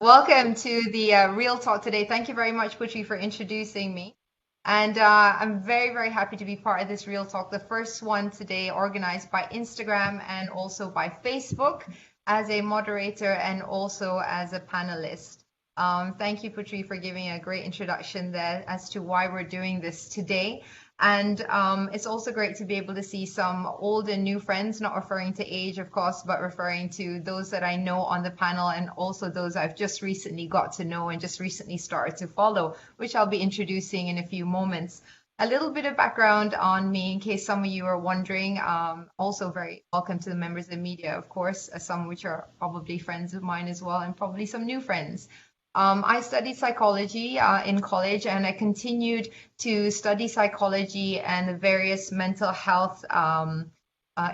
Welcome to the Real Talk today. Thank you very much, Putri, for introducing me. And I'm very, very happy to be part of this Real Talk, the first one today organized by Instagram and also by Facebook as a moderator and also as a panelist. Thank you, Putri, for giving a great introduction there as to why we're doing this today. And it's also great to be able to see some old and new friends, not referring to age, of course, but referring to those that I know on the panel and also those I've just recently got to know and just recently started to follow, which I'll be introducing in a few moments. A little bit of background on me in case some of you are wondering. Also very welcome to the members of the media, of course, some which are probably friends of mine as well, and probably some new friends. I studied psychology in college, and I continued to study psychology and the various mental health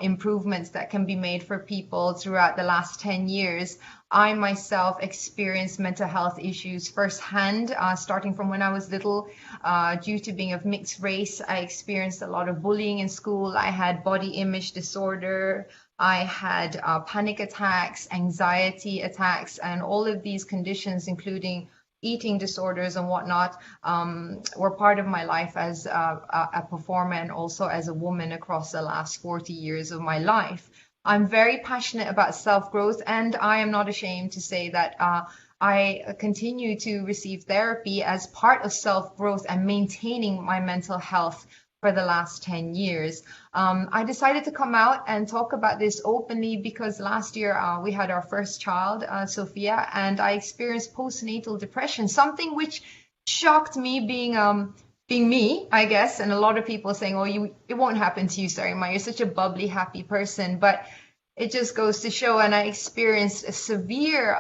improvements that can be made for people throughout the last 10 years. I myself experienced mental health issues firsthand, starting from when I was little. Due to being of mixed race, I experienced a lot of bullying in school. I had body image disorder. I had panic attacks, anxiety attacks, and all of these conditions, including eating disorders and whatnot, were part of my life as a performer and also as a woman across the last 40 years of my life. I'm very passionate about self-growth, and I am not ashamed to say that I continue to receive therapy as part of self-growth and maintaining my mental health for the last 10 years. I decided to come out and talk about this openly because last year we had our first child, Sophia, and I experienced postnatal depression, something which shocked me being me, I guess, and a lot of people saying, "Oh, it won't happen to you, Sarima. You're such a bubbly, happy person." But it just goes to show, and I experienced a severe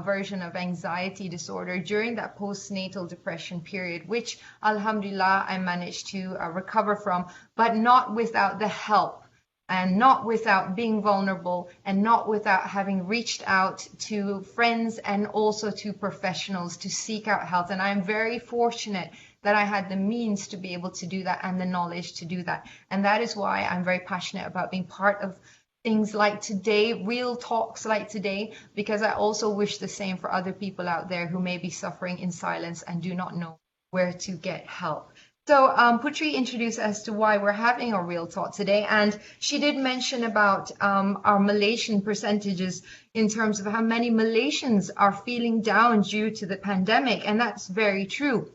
version of anxiety disorder during that postnatal depression period, which alhamdulillah I managed to recover from, but not without the help and not without being vulnerable and not without having reached out to friends and also to professionals to seek out help. And I'm very fortunate that I had the means to be able to do that and the knowledge to do that. And that is why I'm very passionate about being part of things like today, real talks like today, because I also wish the same for other people out there who may be suffering in silence and do not know where to get help. So Putri introduced as to why we're having a real talk today, and she did mention about our Malaysian percentages in terms of how many Malaysians are feeling down due to the pandemic, and that's very true.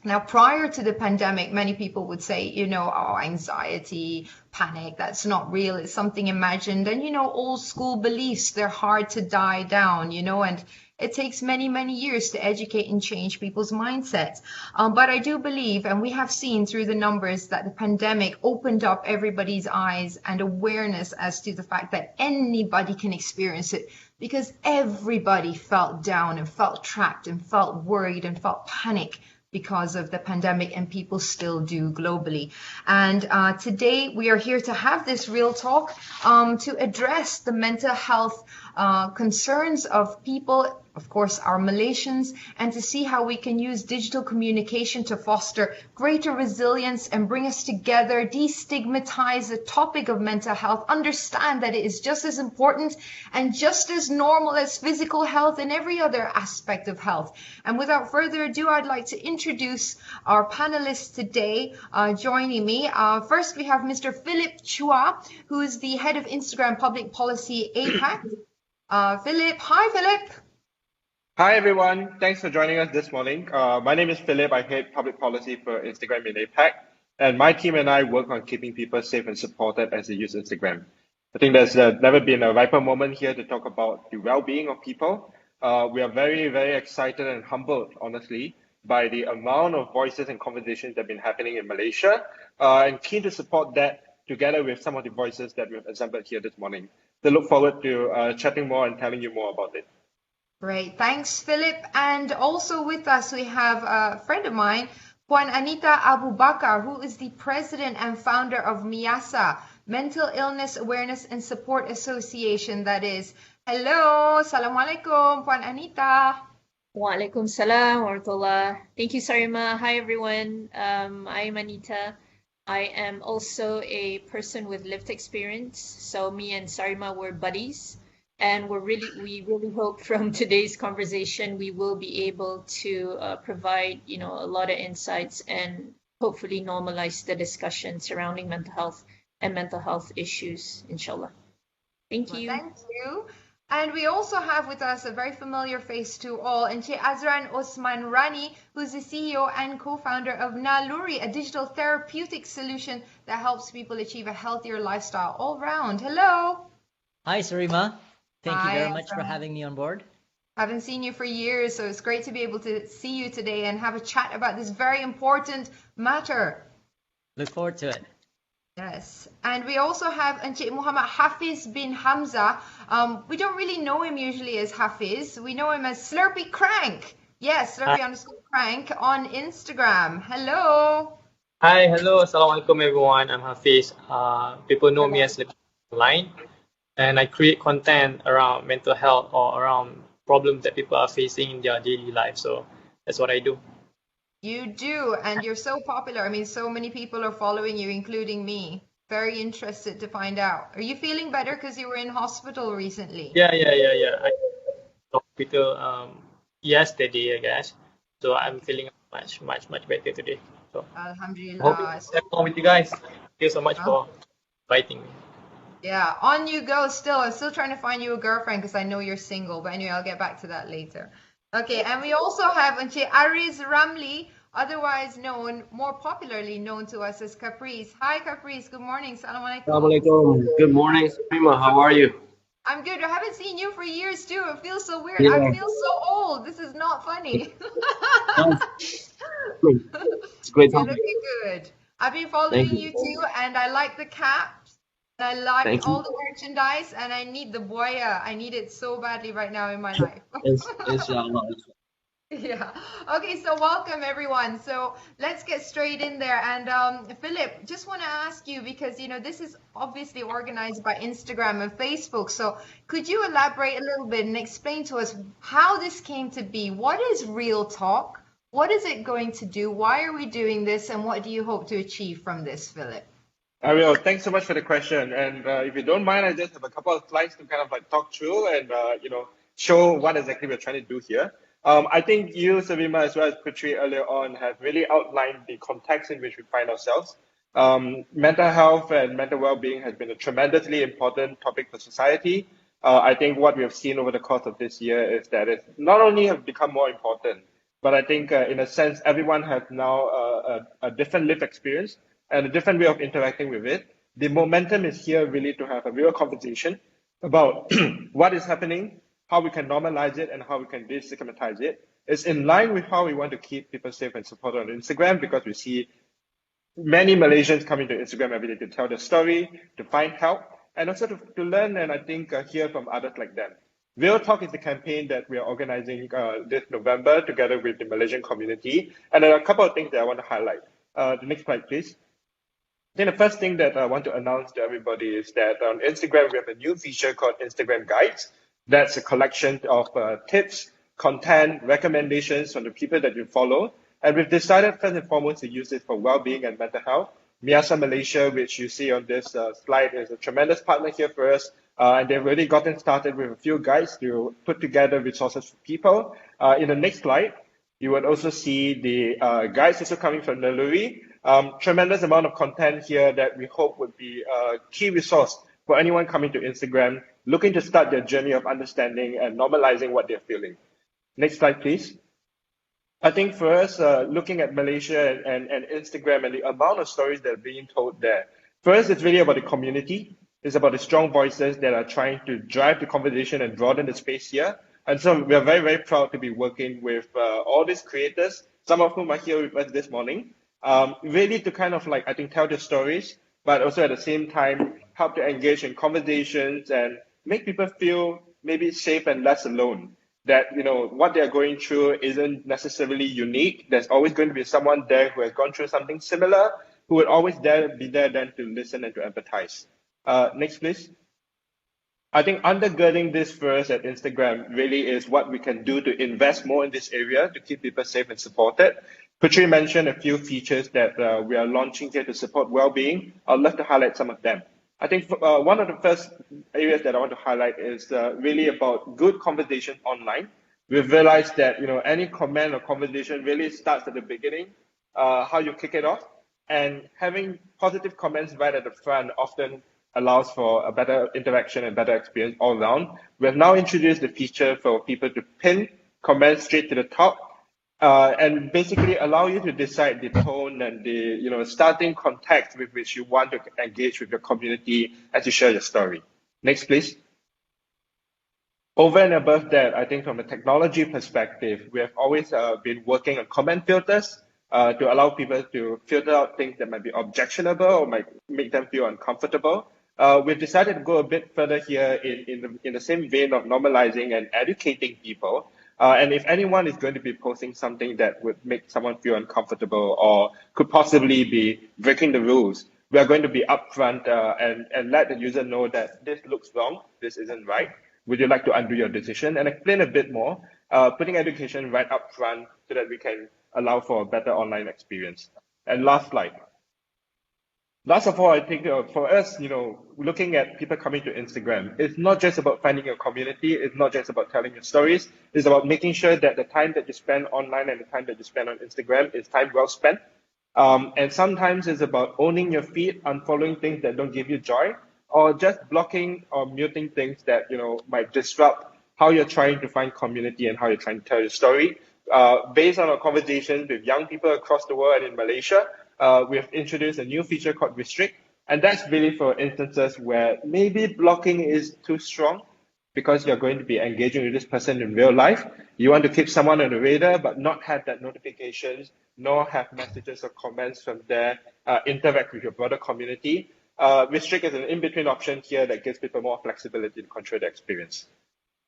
Now, prior to the pandemic, many people would say, oh, anxiety, panic, that's not real. It's something imagined. And, old school beliefs, they're hard to die down, and it takes many, many years to educate and change people's mindsets. But I do believe, and we have seen through the numbers, that the pandemic opened up everybody's eyes and awareness as to the fact that anybody can experience it, because everybody felt down and felt trapped and felt worried and felt panic because of the pandemic, and people still do globally. And today we are here to have this real talk to address the mental health concerns of people, of course, our Malaysians, and to see how we can use digital communication to foster greater resilience and bring us together, destigmatize the topic of mental health, understand that it is just as important and just as normal as physical health and every other aspect of health. And without further ado, I'd like to introduce our panelists today joining me. First, we have Mr. Philip Chua, who is the head of Instagram Public Policy APAC. Philip, hi Philip. Hi everyone, thanks for joining us this morning. My name is Philip. I head public policy for Instagram in APAC, and my team and I work on keeping people safe and supported as they use Instagram. I think there's never been a riper moment here to talk about the well-being of people. We are very, very excited and humbled, honestly, by the amount of voices and conversations that have been happening in Malaysia, and keen to support that together with some of the voices that we've assembled here this morning. So look forward to chatting more and telling you more about it. Great, thanks Philip. And also with us we have a friend of mine, Puan Anita Abu Bakar, who is the president and founder of MIASA, Mental Illness Awareness and Support Association, that is. Hello, Assalamualaikum, Puan Anita. Waalaikumsalam warahmatullah. Thank you, Sarima. Hi, everyone. I'm Anita. I am also a person with lived experience. So me and Sarima were buddies. And we really hope from today's conversation we will be able to provide, a lot of insights and hopefully normalize the discussion surrounding mental health and mental health issues, inshallah. Thank Well, you. thank you. And we also have with us a very familiar face to all, Encik Azran Osman Rani, who's the CEO and co-founder of Naluri, a digital therapeutic solution that helps people achieve a healthier lifestyle all round. Hello. Hi, Sarima. Thank you Hi, very much for Azran. having me on board. Haven't seen you for years, so it's great to be able to see you today and have a chat about this very important matter. Look forward to it. Yes, and we also have Encik Muhammad Hafiz bin Hamza. We don't really know him usually as Hafiz. We know him as Slurpy Crank. Yes, Hi, Slurpy_Crank on Instagram. Hello. hi, hello, assalamualaikum everyone. I'm Hafiz. People know me as Slip Online, and I create content around mental health or around problems that people are facing in their daily life. So that's what I do. You do, and you're so popular. I mean, so many people are following you, including me. Very interested to find out. Are you feeling better because you were in hospital recently? Yeah. I hospital yesterday, I guess. So I'm feeling much better today. So I hope Alhamdulillah. it's along with you guys. Thank you so much Huh? for inviting me. Yeah, on you go still. I'm still trying to find you a girlfriend because I know you're single. But anyway, I'll get back to that later. Okay, and we also have Encik Ariz Ramli, otherwise known, more popularly known to us as Caprice. Hi, Caprice. Good morning. Salam alaikum. Assalamualaikum. Good morning, Suprema. How are you? I'm good. I haven't seen you for years too. It feels so weird. I Yeah, feel so old. This is not funny. that's great. It's great You're talking. looking good. I've been Thank following you. you too, and I like the caps. And I like Thank all you. the merchandise, and I need the boya. I need it so badly right now in my life. Inshallah. Yeah. Okay, so welcome everyone. So let's get straight in there. And Philip, just want to ask you because this is obviously organized by Instagram and Facebook. So could you elaborate a little bit and explain to us how this came to be? What is Real Talk? What is it going to do? Why are we doing this? And what do you hope to achieve from this, Philip? Ariel, thanks so much for the question. And if you don't mind, I just have a couple of slides to kind of like talk through and show what exactly we're trying to do here. I think you, Savima, as well as Putri earlier on, have really outlined the context in which we find ourselves. Mental health and mental well-being has been a tremendously important topic for society. I think what we have seen over the course of this year is that it not only have become more important, but I think in a sense, everyone has now a different lived experience and a different way of interacting with it. The momentum is here really to have a real conversation about what is happening, how we can normalize it, and how we can destigmatize it. It's in line with how we want to keep people safe and supported on Instagram because we see many Malaysians coming to Instagram every day to tell their story, to find help, and also to learn and I think hear from others like them. Real Talk is the campaign that we are organizing this November together with the Malaysian community. And there are a couple of things that I want to highlight. The next slide, please. I think the first thing that I want to announce to everybody is that on Instagram, we have a new feature called Instagram Guides. That's a collection of tips, content, recommendations from the people that you follow. And we've decided first and foremost to use it for well-being and mental health. Miasa Malaysia, which you see on this slide, is a tremendous partner here for us. And they've already gotten started with a few guides to put together resources for people. In the next slide, you would also see the guides also coming from Naluri. Tremendous amount of content here that we hope would be a key resource for anyone coming to Instagram, looking to start their journey of understanding and normalizing what they're feeling. Next slide, please. I think for us, looking at Malaysia and Instagram and the amount of stories that are being told there, first, it's really about the community. It's about the strong voices that are trying to drive the conversation and broaden the space here. And so we are very, very proud to be working with all these creators, some of whom are here with us this morning, really to kind of like, I think, tell their stories, but also at the same time, help to engage in conversations and make people feel maybe safe and less alone. That, what they're going through isn't necessarily unique. There's always going to be someone there who has gone through something similar, who will always be there then to listen and to empathize. Next, please. I think undergirding this first at Instagram really is what we can do to invest more in this area to keep people safe and supported. Putri mentioned a few features that we are launching here to support well-being. I'd love to highlight some of them. I think one of the first areas that I want to highlight is really about good conversation online. We've realized that any comment or conversation really starts at the beginning, how you kick it off, and having positive comments right at the front often allows for a better interaction and better experience all around. We have now introduced the feature for people to pin comments straight to the top, and basically allow you to decide the tone and the starting context with which you want to engage with your community as you share your story. Next, please. Over and above that, I think from a technology perspective, we have always been working on comment filters to allow people to filter out things that might be objectionable or might make them feel uncomfortable. We've decided to go a bit further here in the same vein of normalizing and educating people. And if anyone is going to be posting something that would make someone feel uncomfortable or could possibly be breaking the rules, we are going to be upfront and let the user know that this looks wrong, this isn't right. Would you like to undo your decision? And explain a bit more, putting education right up front so that we can allow for a better online experience. And last slide. Last of all, I think for us, looking at people coming to Instagram, it's not just about finding your community. It's not just about telling your stories. It's about making sure that the time that you spend online and the time that you spend on Instagram is time well spent. And sometimes it's about owning your feed, unfollowing things that don't give you joy, or just blocking or muting things that might disrupt how you're trying to find community and how you're trying to tell your story. Based on our conversations with young people across the world and in Malaysia, we have introduced a new feature called Restrict, and that's really for instances where maybe blocking is too strong because you're going to be engaging with this person in real life. You want to keep someone on the radar, but not have that notifications, nor have messages or comments from there interact with your broader community. Restrict is an in-between option here that gives people more flexibility to control the experience.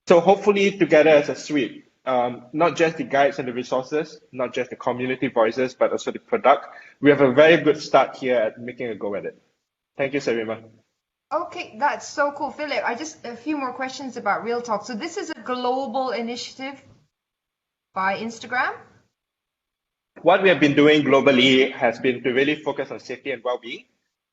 So hopefully together as a suite, not just the guides and the resources, not just the community voices, but also the product, we have a very good start here at making a go at it. Thank you, Sarima. Okay, that's so cool, Philip. I just a few more questions about Real Talk. So this is a global initiative by Instagram? What we have been doing globally has been to really focus on safety and well-being.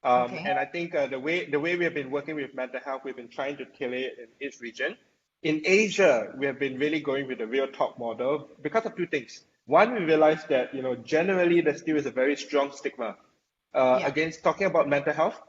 Okay. And I think the way we have been working with mental health, we've been trying to tailor it in each region. In Asia, we have been really going with the Real Talk model because of two things. One, we realized that generally there still is a very strong stigma against talking about mental health,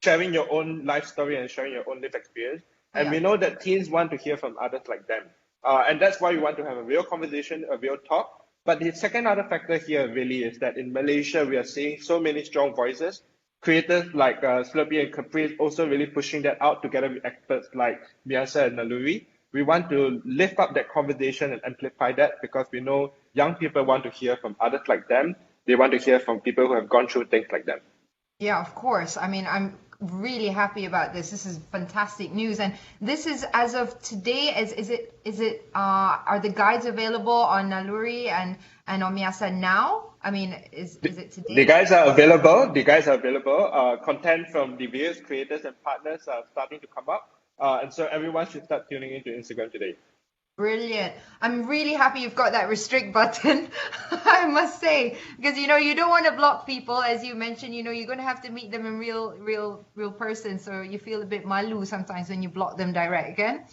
sharing your own life story and sharing your own lived experience. And we know that teens want to hear from others like them. And that's why we want to have a real conversation, a real talk. But the second other factor here really is that in Malaysia, we are seeing so many strong voices. Creators like Slurpee and Capri also really pushing that out together with experts like Miasa and Naluri. We want to lift up that conversation and amplify that because we know young people want to hear from others like them. They want to hear from people who have gone through things like them. Yeah, of course. I mean, I'm really happy about this. This is fantastic news. And this is as of today, are the guides available on Naluri and on Miasa now? I mean, is it today? The guides are available. Content from the various creators and partners are starting to come up. And so everyone should start tuning into Instagram today. Brilliant. I'm really happy you've got that restrict button, I must say, because you don't want to block people, as you mentioned, you're going to have to meet them in real person, so you feel a bit malu sometimes when you block them direct again.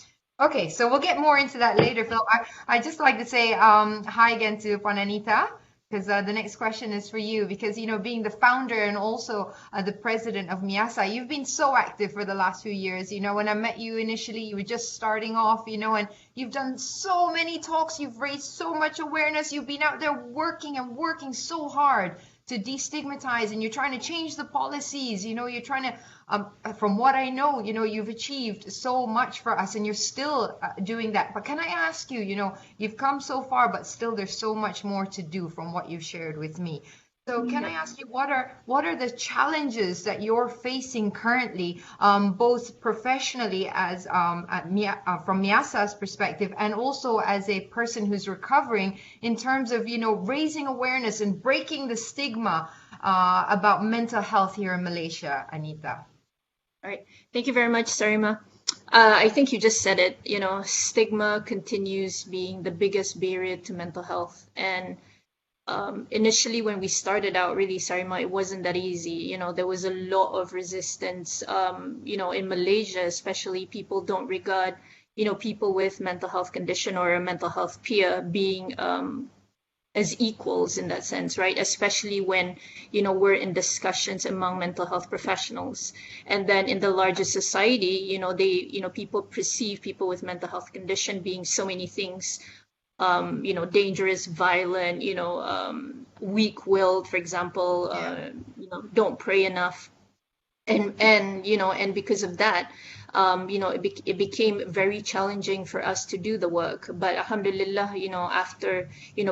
Okay, so we'll get more into that later, Phil. I just like to say hi again to Pananita, because the next question is for you, because being the founder and also the president of Miasa, you've been so active for the last few years. When I met you initially, you were just starting off, and you've done so many talks, you've raised so much awareness, you've been out there working so hard to destigmatize, and you're trying to change the policies, you're trying to, from what I know, you've achieved so much for us and you're still doing that. But can I ask you, you've come so far, but still there's so much more to do from what you've shared with me. So can I ask you, what are the challenges that you're facing currently, both professionally as from Miasa's perspective, and also as a person who's recovering, in terms of raising awareness and breaking the stigma about mental health here in Malaysia, Anita? All right. Thank you very much, Sarima. I think you just said it. Stigma continues being the biggest barrier to mental health, and initially when we started out, really, Sarima, it wasn't that easy. There was a lot of resistance. In Malaysia, especially, people don't regard, people with mental health condition or a mental health peer being as equals in that sense, right? Especially when, we're in discussions among mental health professionals. And then in the larger society, people perceive people with mental health condition being so many things, dangerous, violent, weak-willed, for example, don't pray enough. And because of that, it became very challenging for us to do the work. But alhamdulillah, after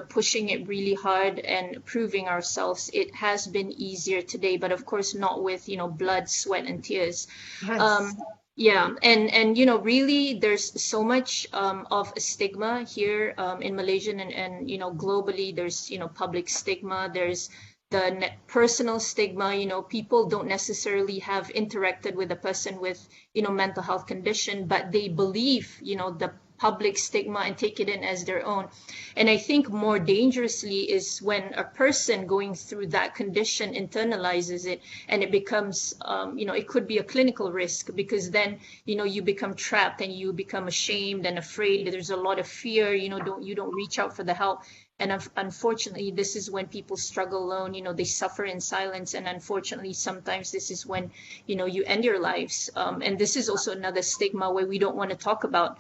pushing it really hard and proving ourselves, it has been easier today. But of course, not with blood, sweat, and tears. Yes. Yeah, and really, there's so much of a stigma here in Malaysia, and globally, there's public stigma. There's the personal stigma. People don't necessarily have interacted with a person with mental health condition, but they believe the public stigma and take it in as their own. And I think more dangerously is when a person going through that condition internalizes it, and it becomes, it could be a clinical risk, because then, you become trapped and you become ashamed and afraid. There's a lot of fear, you don't reach out for the help. And unfortunately, this is when people struggle alone, they suffer in silence. And unfortunately, sometimes this is when, you end your lives. And this is also another stigma where we don't want to talk about,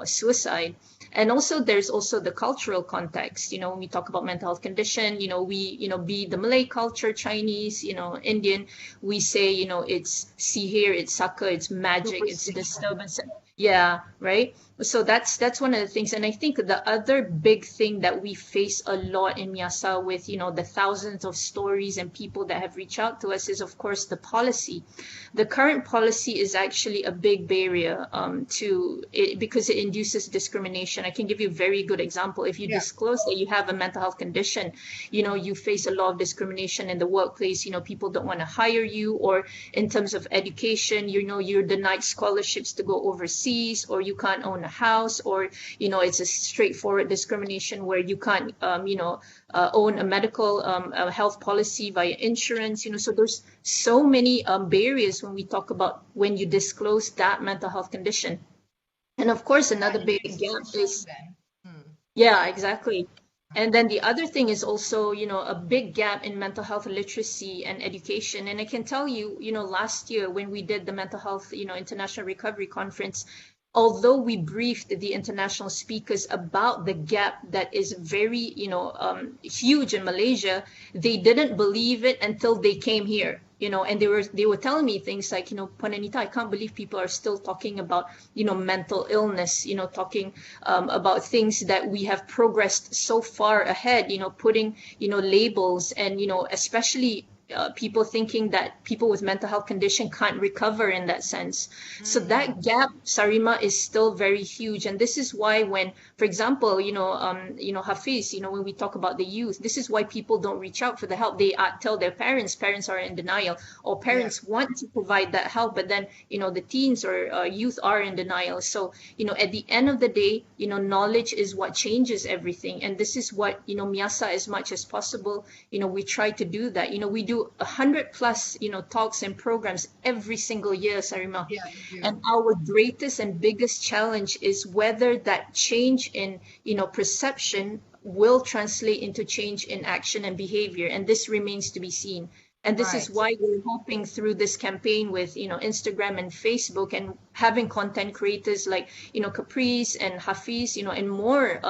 suicide. And also, there's also the cultural context. When we talk about mental health condition, we, be the Malay culture, Chinese, Indian, we say, it's sihir, it's saka, it's magic, it's disturbance. Yeah, right. So that's one of the things. And I think the other big thing that we face a lot in Miasa with, the thousands of stories and people that have reached out to us is, of course, the policy. The current policy is actually a big barrier to it, because it induces discrimination. I can give you a very good example. If you disclose that you have a mental health condition, you face a lot of discrimination in the workplace. People don't want to hire you, or in terms of education, you're denied scholarships to go overseas, or you can't own a house, or it's a straightforward discrimination where you can't own a medical a health policy via insurance. So there's so many barriers when we talk about when you disclose that mental health condition. And of course, another big gap is yeah, exactly. And then the other thing is also, a big gap in mental health literacy and education. And I can tell you, last year when we did the mental health, international recovery conference, although we briefed the international speakers about the gap that is very, huge in Malaysia, they didn't believe it until they came here. And they were telling me things like, Puan Anita, I can't believe people are still talking about, mental illness, talking about things that we have progressed so far ahead, putting, labels and, especially people thinking that people with mental health condition can't recover in that sense. So that gap, Sarima, is still very huge. And this is why when, for example, Hafiz, when we talk about the youth, this is why people don't reach out for the help. They tell their parents are in denial, or parents want to provide that help, but then, the teens or youth are in denial. So, at the end of the day, knowledge is what changes everything. And this is what, Miasa, as much as possible, we try to do that. We do 100+ talks and programs every single year, Sarima. And our greatest and biggest challenge is whether that change in perception will translate into change in action and behavior, and this remains to be seen. And this is why we're hoping through this campaign with, Instagram and Facebook, and having content creators like, Caprice and Hafiz, and more,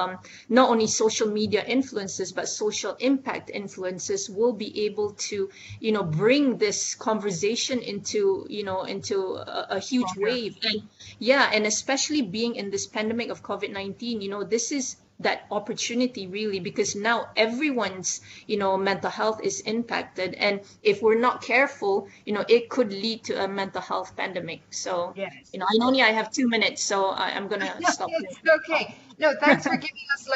not only social media influencers, but social impact influencers will be able to, bring this conversation into, into a huge wave. And and especially being in this pandemic of COVID-19, this is that opportunity really, because now everyone's mental health is impacted, and if we're not careful, it could lead to a mental health pandemic. So I have 2 minutes, so I'm gonna stop. It's okay. No, thanks for giving us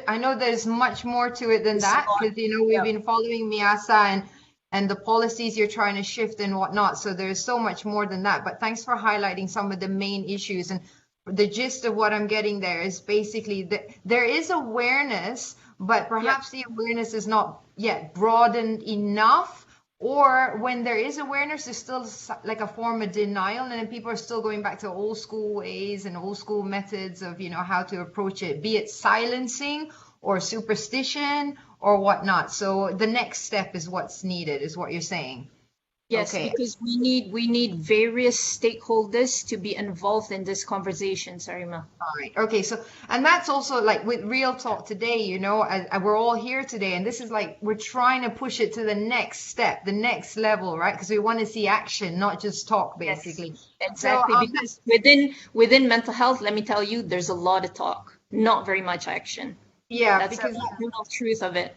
I know there's much more to it than that, because we've been following Miasa and the policies you're trying to shift and whatnot, so there's so much more than that. But thanks for highlighting some of the main issues. And the gist of what I'm getting there is basically that there is awareness, but perhaps the awareness is not yet broadened enough. Or when there is awareness, there's still like a form of denial, and then people are still going back to old school ways and old school methods of, how to approach it, be it silencing or superstition or whatnot. So the next step is what's needed, is what you're saying. Yes, Okay. because we need various stakeholders to be involved in this conversation, Sarima. All right. Okay. So, and that's also like with Real Talk today, we're all here today, and this is like we're trying to push it to the next step, the next level, right? Because we want to see action, not just talk, basically. Yes, exactly. So, Because within mental health, let me tell you, there's a lot of talk, not very much action. yeah, That's because the brutal truth of it.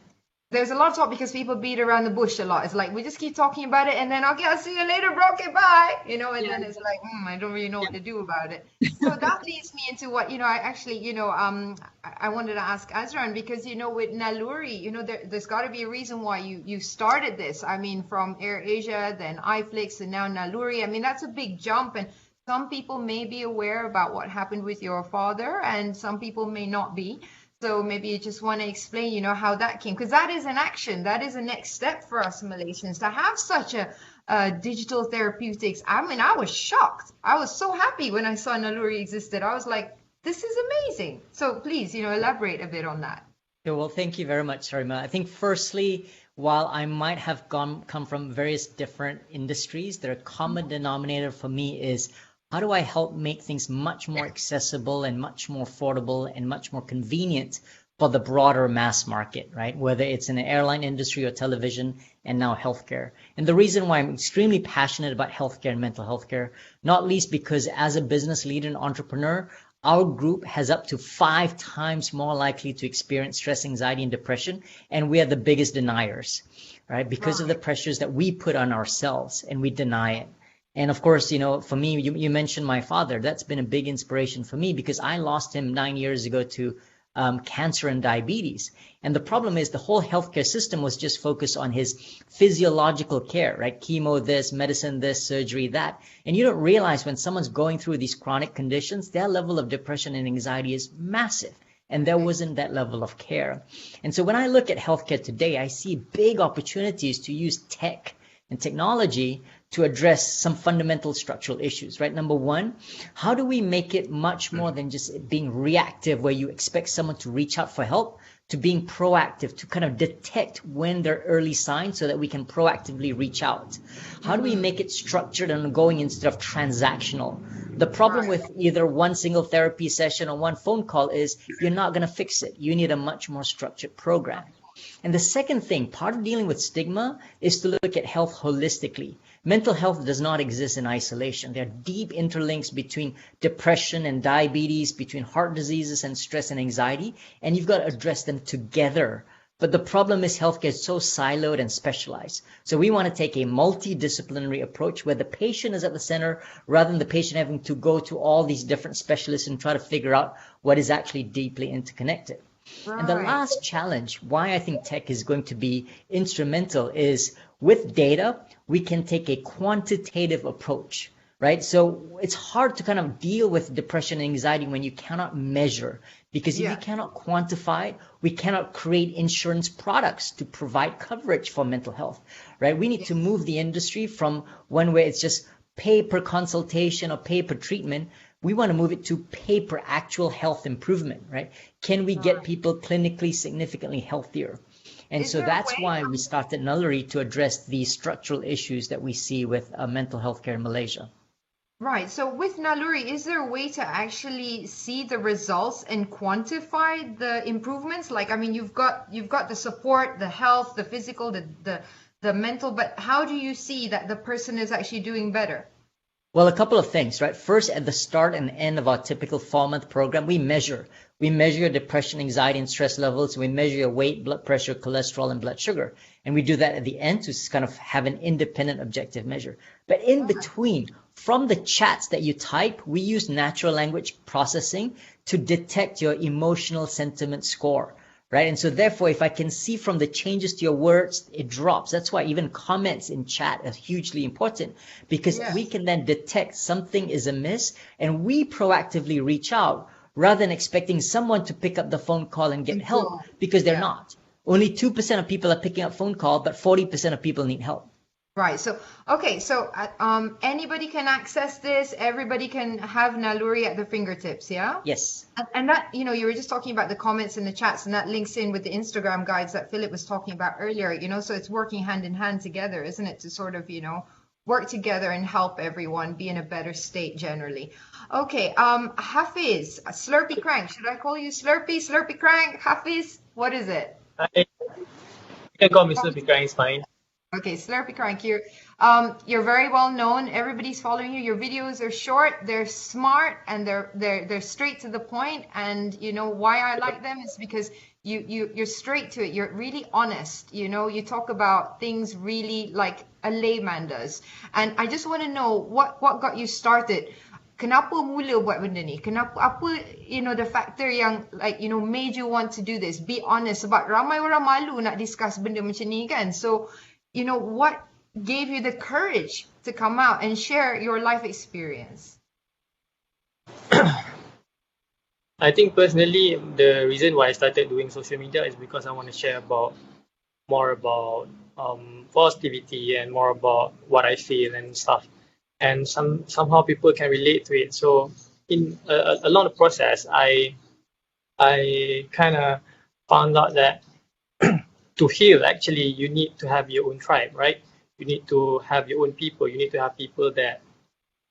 there's a lot of talk because people beat around the bush a lot. It's like we just keep talking about it, and then okay, I'll see you later, bro. Okay, bye. And then it's like, I don't really know what to do about it. So that leads me into what I actually, I wanted to ask Azran because with Naluri, there's got to be a reason why you started this. I mean, from Air Asia, then iFlix, and now Naluri. I mean, that's a big jump, and some people may be aware about what happened with your father, and some people may not be. So maybe you just want to explain, how that came, because that is an action. That is a next step for us Malaysians to have such a digital therapeutics. I mean, I was shocked. I was so happy when I saw Naluri existed. I was like, this is amazing. So please, elaborate a bit on that. Yeah, well, thank you very much, Sarima. I think firstly, while I might have come from various different industries, the common denominator for me is how do I help make things much more accessible and much more affordable and much more convenient for the broader mass market, right? Whether it's in the airline industry or television and now healthcare. And the reason why I'm extremely passionate about healthcare and mental health care, not least because as a business leader and entrepreneur, our group has up to 5 times more likely to experience stress, anxiety, and depression, and we are the biggest deniers, right? Because of the pressures that we put on ourselves and we deny it. And of course, for me, you mentioned my father. That's been a big inspiration for me because I lost him 9 years ago to cancer and diabetes. And the problem is the whole healthcare system was just focused on his physiological care, right? Chemo this, medicine this, surgery that. And you don't realize when someone's going through these chronic conditions, their level of depression and anxiety is massive. And there wasn't that level of care. And so when I look at healthcare today, I see big opportunities to use tech and technology to address some fundamental structural issues, right? Number one, how do we make it much more than just being reactive where you expect someone to reach out for help to being proactive, to kind of detect when there are early signs so that we can proactively reach out? How do we make it structured and ongoing instead of transactional? The problem with either one single therapy session or one phone call is you're not going to fix it. You need a much more structured program. And the second thing, part of dealing with stigma is to look at health holistically. Mental health does not exist in isolation. There are deep interlinks between depression and diabetes, between heart diseases and stress and anxiety, and you've got to address them together. But the problem is healthcare is so siloed and specialized. So we want to take a multidisciplinary approach where the patient is at the center rather than the patient having to go to all these different specialists and try to figure out what is actually deeply interconnected. Right. And the last challenge, why I think tech is going to be instrumental, is with data, we can take a quantitative approach, right? So it's hard to kind of deal with depression and anxiety when you cannot measure, because if you cannot quantify, we cannot create insurance products to provide coverage for mental health, right? We need to move the industry from one where it's just pay per consultation or pay per treatment. We want to move it to pay per actual health improvement, right? Can we get people clinically significantly healthier? And so that's why we started Naluri, to address these structural issues that we see with mental health care in Malaysia. Right. So with Naluri, is there a way to actually see the results and quantify the improvements? Like, I mean, you've got the support, the health, the physical, the mental, but how do you see that the person is actually doing better? Well, a couple of things, right? First, at the start and end of our typical 4-month program, we measure your depression, anxiety, and stress levels. We measure your weight, blood pressure, cholesterol, and blood sugar. And we do that at the end to kind of have an independent objective measure. But in between, from the chats that you type, we use natural language processing to detect your emotional sentiment score. Right. And so therefore, if I can see from the changes to your words, it drops. That's why even comments in chat are hugely important, because we can then detect something is amiss and we proactively reach out rather than expecting someone to pick up the phone call and get help, because they're not. Only 2% of people are picking up phone call, but 40% of people need help. Right. So, okay. So, anybody can access this. Everybody can have Naluri at their fingertips. Yeah. Yes. And that, you know, you were just talking about the comments and the chats, and that links in with the Instagram guides that Philip was talking about earlier. You know, so it's working hand in hand together, isn't it? To sort of, you know, work together and help everyone be in a better state generally. Okay. Hafiz, Slurpy Crank. Should I call you Slurpy? Slurpy Crank? Hafiz? What is it? You can call me Slurpy Crank, it's fine. Okay, Slurpy Crank, you're very well known. Everybody's following you. Your videos are short, they're smart, and they're straight to the point. And you know why I like them is because you're straight to it. You're really honest. You know, you talk about things really like a layman does. And I just want to know what got you started. Kenapa mula buat benda ni? Kenapa, apa, you know, the factor yang like, you know, made you want to do this? Be honest. Sebab ramai orang malu nak discuss benda macam ni kan. So, you know, what gave you the courage to come out and share your life experience? I think personally, the reason why I started doing social media is because I want to share more about positivity and more about what I feel and stuff. And somehow people can relate to it. So in along the process, I kind of found out that to heal, actually, you need to have your own tribe, right? You need to have your own people. You need to have people that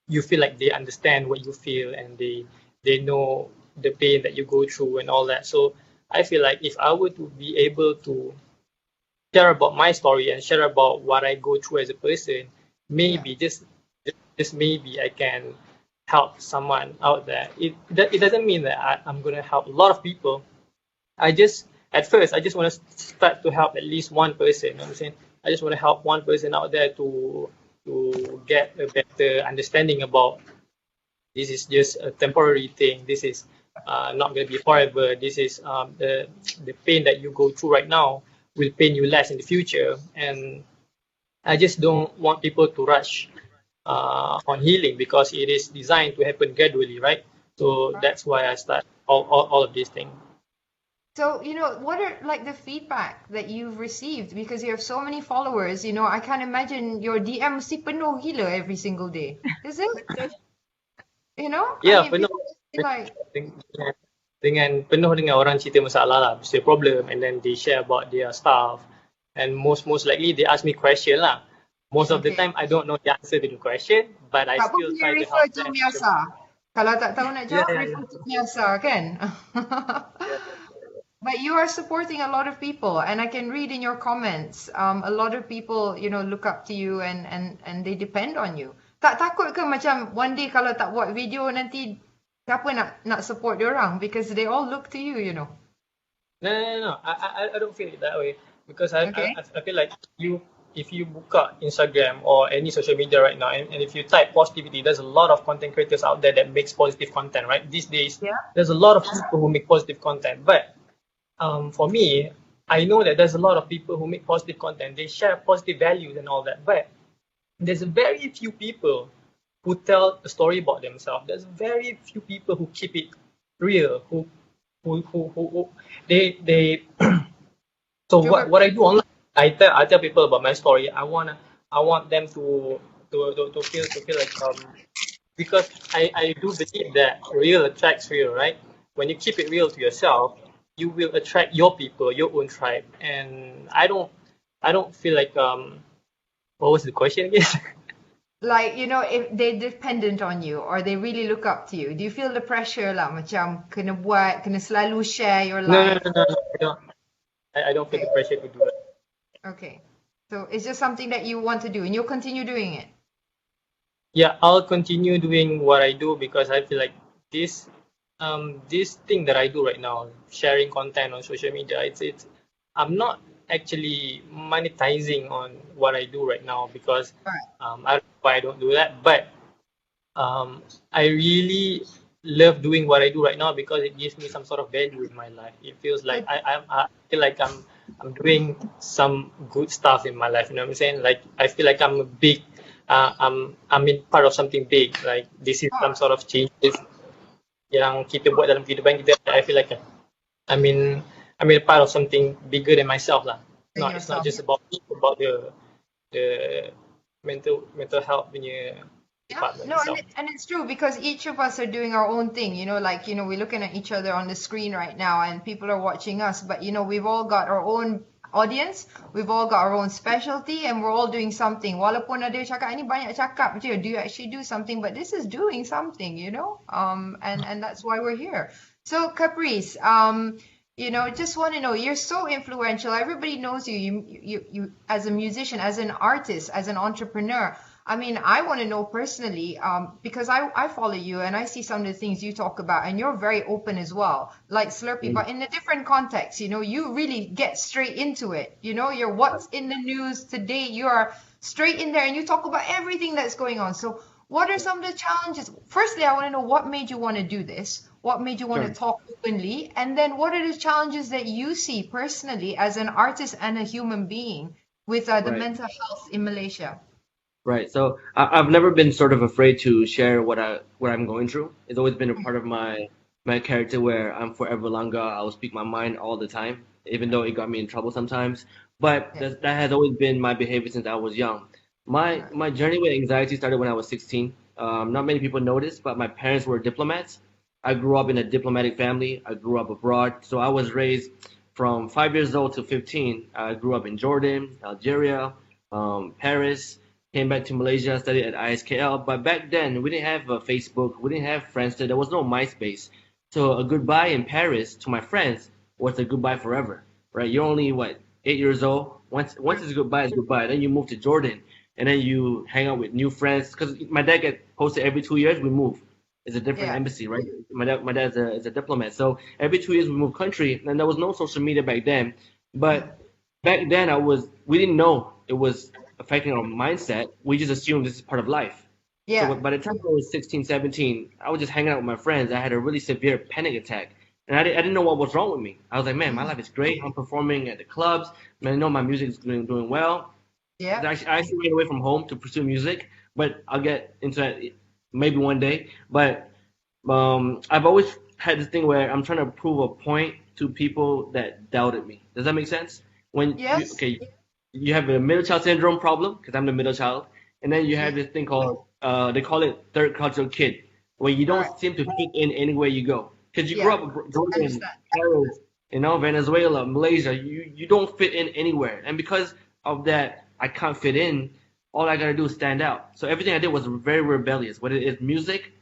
you feel like they understand what you feel and they know the pain that you go through and all that. So I feel like if I were to be able to share about my story and share about what I go through as a person, maybe just maybe I can help someone out there. It doesn't mean that I'm going to help a lot of people. At first, I just want to start to help at least one person. You know what I'm saying? I just want to help one person out there to get a better understanding about this is just a temporary thing. This is not going to be forever. This is the pain that you go through right now will pain you less in the future. And I just don't want people to rush on healing because it is designed to happen gradually, right? So that's why I start all of these things. So, you know, what are like the feedback that you've received? Because you have so many followers, you know, I can't imagine your DM mesti penuh gila every single day. Is it? You know? Yeah, I mean, penuh. like Penuh dengan orang cerita masalah lah, mesti problem, and then they share about their stuff, and most likely they ask me question lah. Most of the time I don't know the answer to the question, but I tak still boleh try to refer help to them. Miasa. Kalau tak tahu nak jawab, refer to Miasa, kan? But you are supporting a lot of people, and I can read in your comments, a lot of people, you know, look up to you and they depend on you. Tak takut ke macam one day kalau tak buat video nanti siapa nak support diorang? Because they all look to you, you know. No. I don't feel it that way because I feel like if you buka Instagram or any social media right now, and if you type positivity, there's a lot of content creators out there that makes positive content, right? These days, there's a lot of people who make positive content, but for me, I know that there's a lot of people who make positive content. They share positive values and all that, but there's very few people who tell a story about themselves. There's very few people who keep it real, who they so what I do online, I tell people about my story. I want them to feel like because I do believe that real attracts real, right? When you keep it real to yourself, you will attract your people, your own tribe. And I don't feel like what was the question again? Like, you know, if they're dependent on you or they really look up to you, do you feel the pressure lah macam kena selalu share your life? No. I don't feel the pressure to do it. Okay. So it's just something that you want to do and you'll continue doing it. Yeah, I'll continue doing what I do because I feel like this thing that I do right now, sharing content on social media, it's I'm not actually monetizing on what I do right now because I don't know why I don't do that, but I really love doing what I do right now because it gives me some sort of value in my life. It feels like I feel like I'm doing some good stuff in my life. You know what I'm saying? Like I feel like I'm a big I'm in part of something big. Like this is some sort of changes yang kita buat dalam kehidupan kita, I feel like I'm a part of something bigger than myself lah. Than It's not yourself. just about me, about the mental health punya Yeah, department no, itself. and it's true because each of us are doing our own thing, like, we're looking at each other on the screen right now and people are watching us, but, we've all got our own audience, we've all got our own specialty, and we're all doing something. Walaupun ada cakap, ini banyak cakap, do you actually do something? But this is doing something, and that's why we're here. So, Caprice, just want to know, you're so influential. Everybody knows you as a musician, as an artist, as an entrepreneur. I mean, I want to know personally, because I follow you and I see some of the things you talk about, and you're very open as well, like Slurpee, but in a different context. You really get straight into it. You're what's in the news today. You are straight in there and you talk about everything that's going on. So, what are some of the challenges? Firstly, I want to know what made you want to do this? What made you want to Sure. talk openly? And then what are the challenges that you see personally as an artist and a human being with the Right. mental health in Malaysia? Right. So I've never been sort of afraid to share what I'm going through. It's always been a part of my character where I'm forever langa. I'll speak my mind all the time, even though it got me in trouble sometimes. But Yeah. that has always been my behavior since I was young. My Right. my journey with anxiety started when I was 16. Not many people notice, but my parents were diplomats. I grew up in a diplomatic family. I grew up abroad, so I was raised from 5 years old to 15. I grew up in Jordan, Algeria, Paris. Came back to Malaysia, studied at ISKL. But back then, we didn't have Facebook, we didn't have Friendster, there was no MySpace. So a goodbye in Paris to my friends was a goodbye forever, right? You're only what 8 years old. Once it's goodbye, it's goodbye. Then you move to Jordan, and then you hang out with new friends. Because my dad get posted every 2 years, we move. It's a different Yeah. embassy, right? My dad is a diplomat, so every 2 years we move country, and there was no social media back then. But back then we didn't know it was affecting our mindset. We just assumed this is part of life. So Yeah. by the time I was 16, 17, I was just hanging out with my friends. I had a really severe panic attack. And I didn't know what was wrong with me. I was like, man, my life is great. I'm performing at the clubs. Man, I know my music is doing well. Yeah. I actually ran away from home to pursue music, but I'll get into that maybe one day. But I've always had this thing where I'm trying to prove a point to people that doubted me. Does that make sense? Yes. You have a middle child syndrome problem because I'm the middle child, and then you Yeah. have this thing called they call it third cultural kid, where you All right. don't seem to fit in anywhere you go because you grew Yeah. up in Jordan, Understand. Paris, Venezuela, Malaysia. You don't fit in anywhere, and because of that, I can't fit in. All I gotta do is stand out. So everything I did was very rebellious. Whether it's music,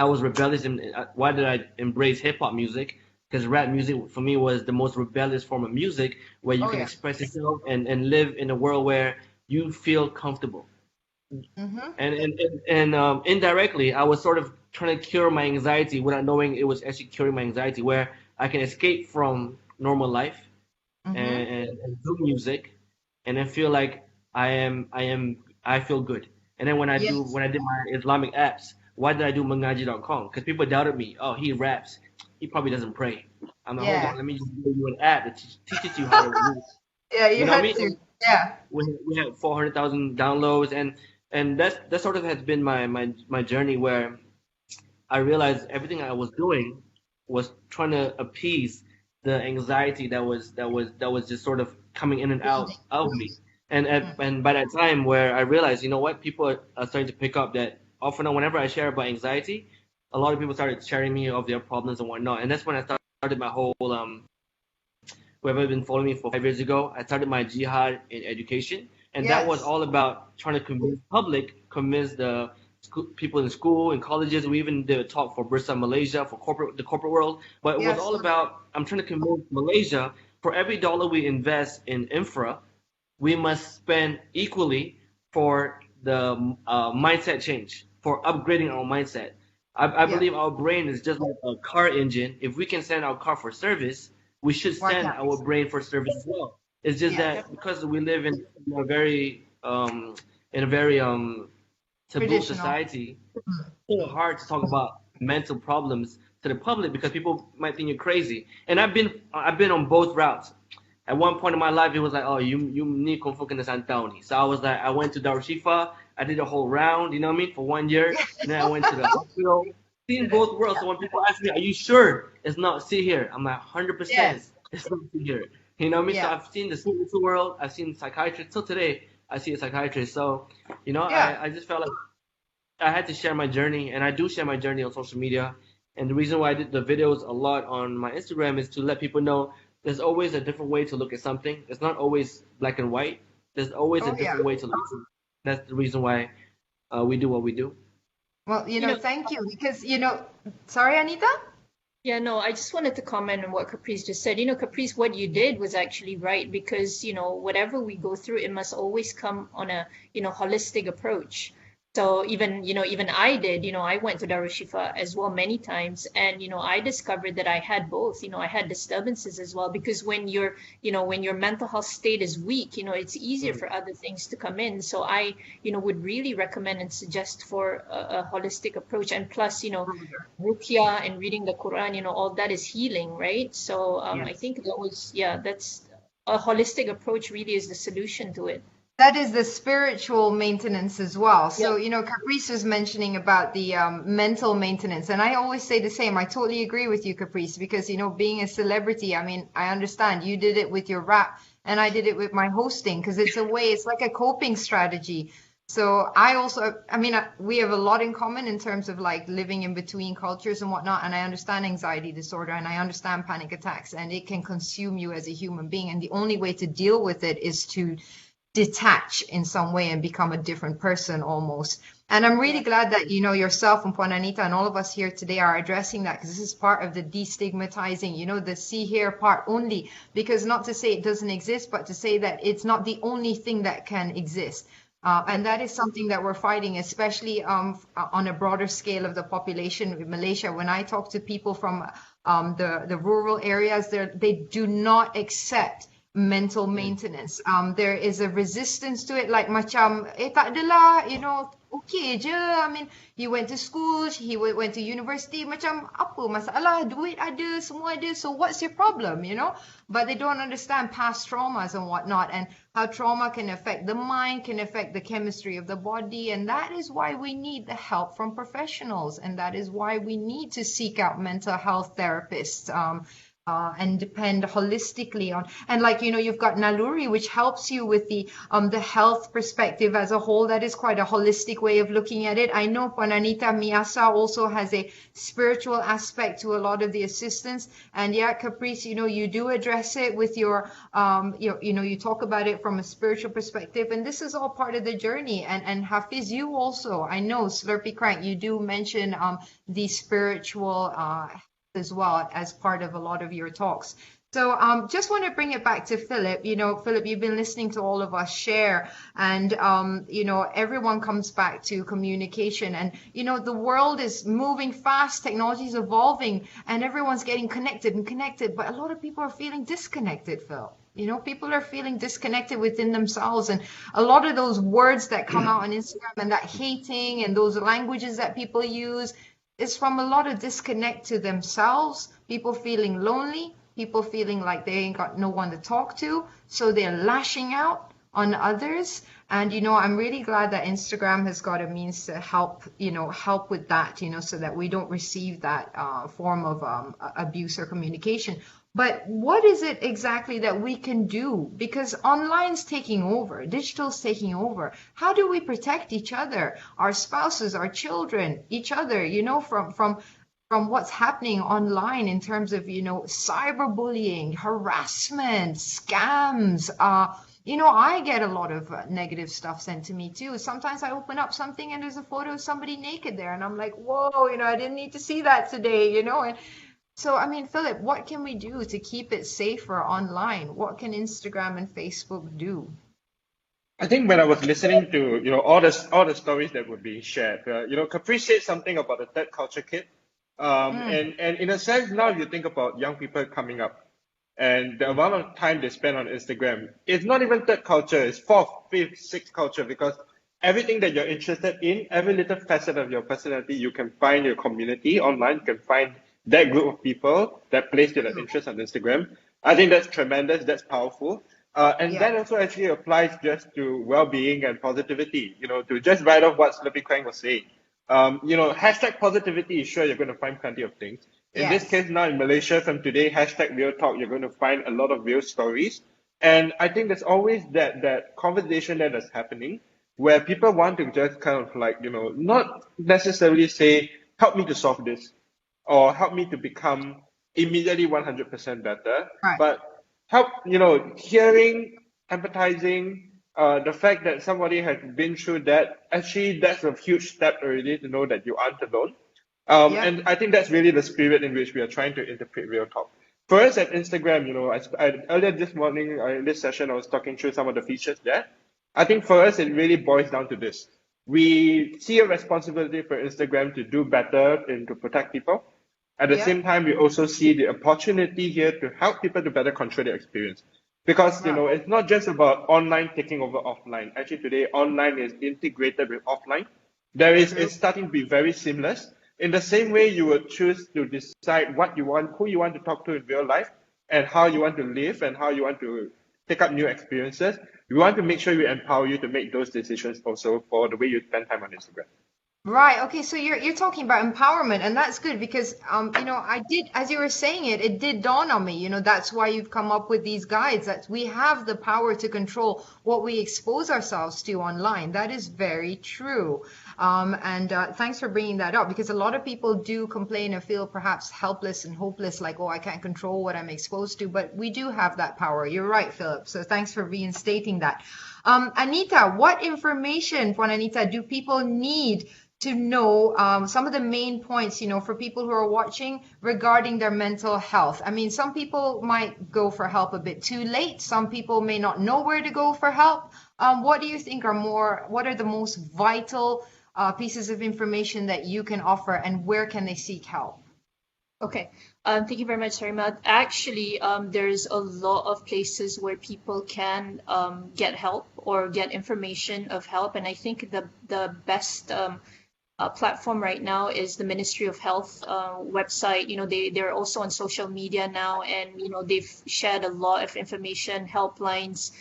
I was rebellious. And why did I embrace hip hop music? Because rap music for me was the most rebellious form of music where you Oh can yeah. express yourself and live in a world where you feel comfortable. Mm-hmm. And indirectly, I was sort of trying to cure my anxiety without knowing it was actually curing my anxiety, where I can escape from normal life Mm-hmm. and do music, and then feel like I feel good. And then Yes. when I did my Islamic apps, why did I do Mangaji.com? Because people doubted me. Oh, he raps. He probably doesn't pray. I'm like, hold Yeah. on, let me just give you an app that teaches you how to read. Yeah, You you know what I had mean? to. Yeah. We had 400,000 downloads, and that sort of has been my journey where I realized everything I was doing was trying to appease the anxiety that was just sort of coming in and Building. out of me. And Mm. and by that time where I realized, you know what, people are starting to pick up that often whenever I share about anxiety, a lot of people started sharing me of their problems and whatnot. And that's when I started my whole whoever been following me for 5 years ago, I started my jihad in education, and that was Yes. all about trying to convince the people in school and colleges. We even did a talk for Bursa Malaysia for the corporate world, but it was Yes. all about I'm trying to convince Malaysia for every dollar we invest in infra, we must spend equally for the mindset change, for upgrading our mindset. I Yeah. believe our brain is just like a car engine. If we can send our car for service, we should Why send can't we? our brain for service as well. It's just Yeah. that because we live a very in a very taboo Traditional. society, it's so hard to talk about mental problems to the public because people might think you're crazy. And I've been on both routes. At one point in my life, it was like, oh, you need kung fu kena santau ni. So I was like, I went to Darushifa, I did a whole round, you know what I mean, for 1 year. And then I went to the hospital. seen both worlds. So when people ask me, "Are you sure it's not see here?" I'm like, 100%. Yes. It's not see here. You know what I mean? So Yeah. I've seen the spiritual world. I've seen psychiatrists. Till today, I see a psychiatrist. So, Yeah. I just felt like I had to share my journey, and I do share my journey on social media. And the reason why I did the videos a lot on my Instagram is to let people know there's always a different way to look at something. It's not always black and white. There's always a Oh, yeah. different way to look at it. That's the reason why we do what we do. Well, You know, thank you because, sorry, Anita? yeah, no, I just wanted to comment on what Caprice just said. Caprice, what you did was actually right because, whatever we go through, it must always come on a, holistic approach. So even I did, I went to Darul Shifa as well many times, and I discovered that I had both. I had disturbances as well because when your mental health state is weak, it's easier Mm. for other things to come in. So I, would really recommend and suggest for a holistic approach. And plus, ruqya and reading the Quran, all that is healing, right? So I Yes. think that's a holistic approach really is the solution to it. That is the spiritual maintenance as well. Yeah. So, Caprice was mentioning about the mental maintenance. And I always say the same. I totally agree with you, Caprice, because, being a celebrity, I mean, I understand you did it with your rap and I did it with my hosting because it's like a coping strategy. So I also, I mean, we have a lot in common in terms of like living in between cultures and whatnot. And I understand anxiety disorder and I understand panic attacks and it can consume you as a human being. And the only way to deal with it is to detach in some way and become a different person almost. And I'm really glad that, yourself and Juanita and all of us here today are addressing that because this is part of the destigmatizing, the see here part only, because not to say it doesn't exist, but to say that it's not the only thing that can exist. And that is something that we're fighting, especially on a broader scale of the population in Malaysia. When I talk to people from the rural areas, they do not accept mental Mm. maintenance. There is a resistance to it, like macam, tak adalah, okay je. I mean, he went to school, he went to university, macam apa masalah, duit ada, semua ada, so what's your problem, But they don't understand past traumas and whatnot, and how trauma can affect the mind, can affect the chemistry of the body, and that is why we need the help from professionals, and that is why we need to seek out mental health therapists. And depend holistically on, and like you've got Naluri, which helps you with the health perspective as a whole. That is quite a holistic way of looking at it. I know Pananita Miasa also has a spiritual aspect to a lot of the assistance, and yeah, Caprice, you do address it with your you talk about it from a spiritual perspective, and this is all part of the journey. And Hafiz, you also, I know Slurpy Crank, you do mention the spiritual as well as part of a lot of your talks. So just want to bring it back to Philip. Philip, you've been listening to all of us share, and everyone comes back to communication. And the world is moving fast, technology is evolving, and everyone's getting connected and connected. But a lot of people are feeling disconnected, Phil. People are feeling disconnected within themselves, and a lot of those words that come out on Instagram and that hating and those languages that people use is from a lot of disconnect to themselves, people feeling lonely, people feeling like they ain't got no one to talk to, so they're lashing out on others. And I'm really glad that Instagram has got a means to help with that, so that we don't receive that form of abuse or communication. But what is it exactly that we can do? Because online's taking over, digital's taking over. How do we protect each other, our spouses, our children, each other, from what's happening online in terms of, cyberbullying, harassment, scams? I get a lot of negative stuff sent to me too. Sometimes I open up something and there's a photo of somebody naked there, and I'm like, whoa, I didn't need to see that today, And so, I mean, Philip, what can we do to keep it safer online? What can Instagram and Facebook do? I think when I was listening to all the stories that were being shared, Caprice said something about the third culture kid, Mm, and in a sense now you think about young people coming up, and the amount of time they spend on Instagram, it's not even third culture, it's fourth, fifth, sixth culture because everything that you're interested in, every little facet of your personality, you can find your community online, you can find that group of people that place to that true. interest on Instagram. I think that's tremendous, that's powerful. And Yeah. that also actually applies just to well-being and positivity, to just write off what Slippy Quang was saying. hashtag positivity is sure you're going to find plenty of things. In this Yes. case, now in Malaysia, from today, hashtag real talk, you're going to find a lot of real stories. And I think there's always that conversation that's happening where people want to just kind of like, not necessarily say, help me to solve this or help me to become immediately 100% better, Right. but help, hearing, empathizing, the fact that somebody has been through that, actually, that's a huge step already to know that you aren't alone. Yep. And I think that's really the spirit in which we are trying to interpret real talk. For us at Instagram, earlier this morning, in this session, I was talking through some of the features there. I think for us, it really boils down to this. We see a responsibility for Instagram to do better and to protect people. At the Yep. same time, we also see the opportunity here to help people to better control their experience. Because, Right. it's not just about online taking over offline. Actually, today, online is integrated with offline. True. It's starting to be very seamless. In the same way, you will choose to decide what you want, who you want to talk to in real life, and how you want to live, and how you want to take up new experiences. We want to make sure we empower you to make those decisions also for the way you spend time on Instagram. Right. Okay. So you're talking about empowerment, and that's good because I did, as you were saying it, it did dawn on me. That's why you've come up with these guides, that we have the power to control what we expose ourselves to online. That is very true. And thanks for bringing that up, because a lot of people do complain and feel perhaps helpless and hopeless, like, oh, I can't control what I'm exposed to, but we do have that power. You're right, Philip. So thanks for reinstating that. Anita, what information, Juan Anita, do people need to know some of the main points, for people who are watching regarding their mental health? I mean, some people might go for help a bit too late. Some people may not know where to go for help. What do you think what are the most vital pieces of information that you can offer, and where can they seek help? Okay, thank you very much, Sarima. Actually, there's a lot of places where people can get help or get information of help, and I think the best platform right now is the Ministry of Health website. They're also on social media now, and they've shared a lot of information, helplines,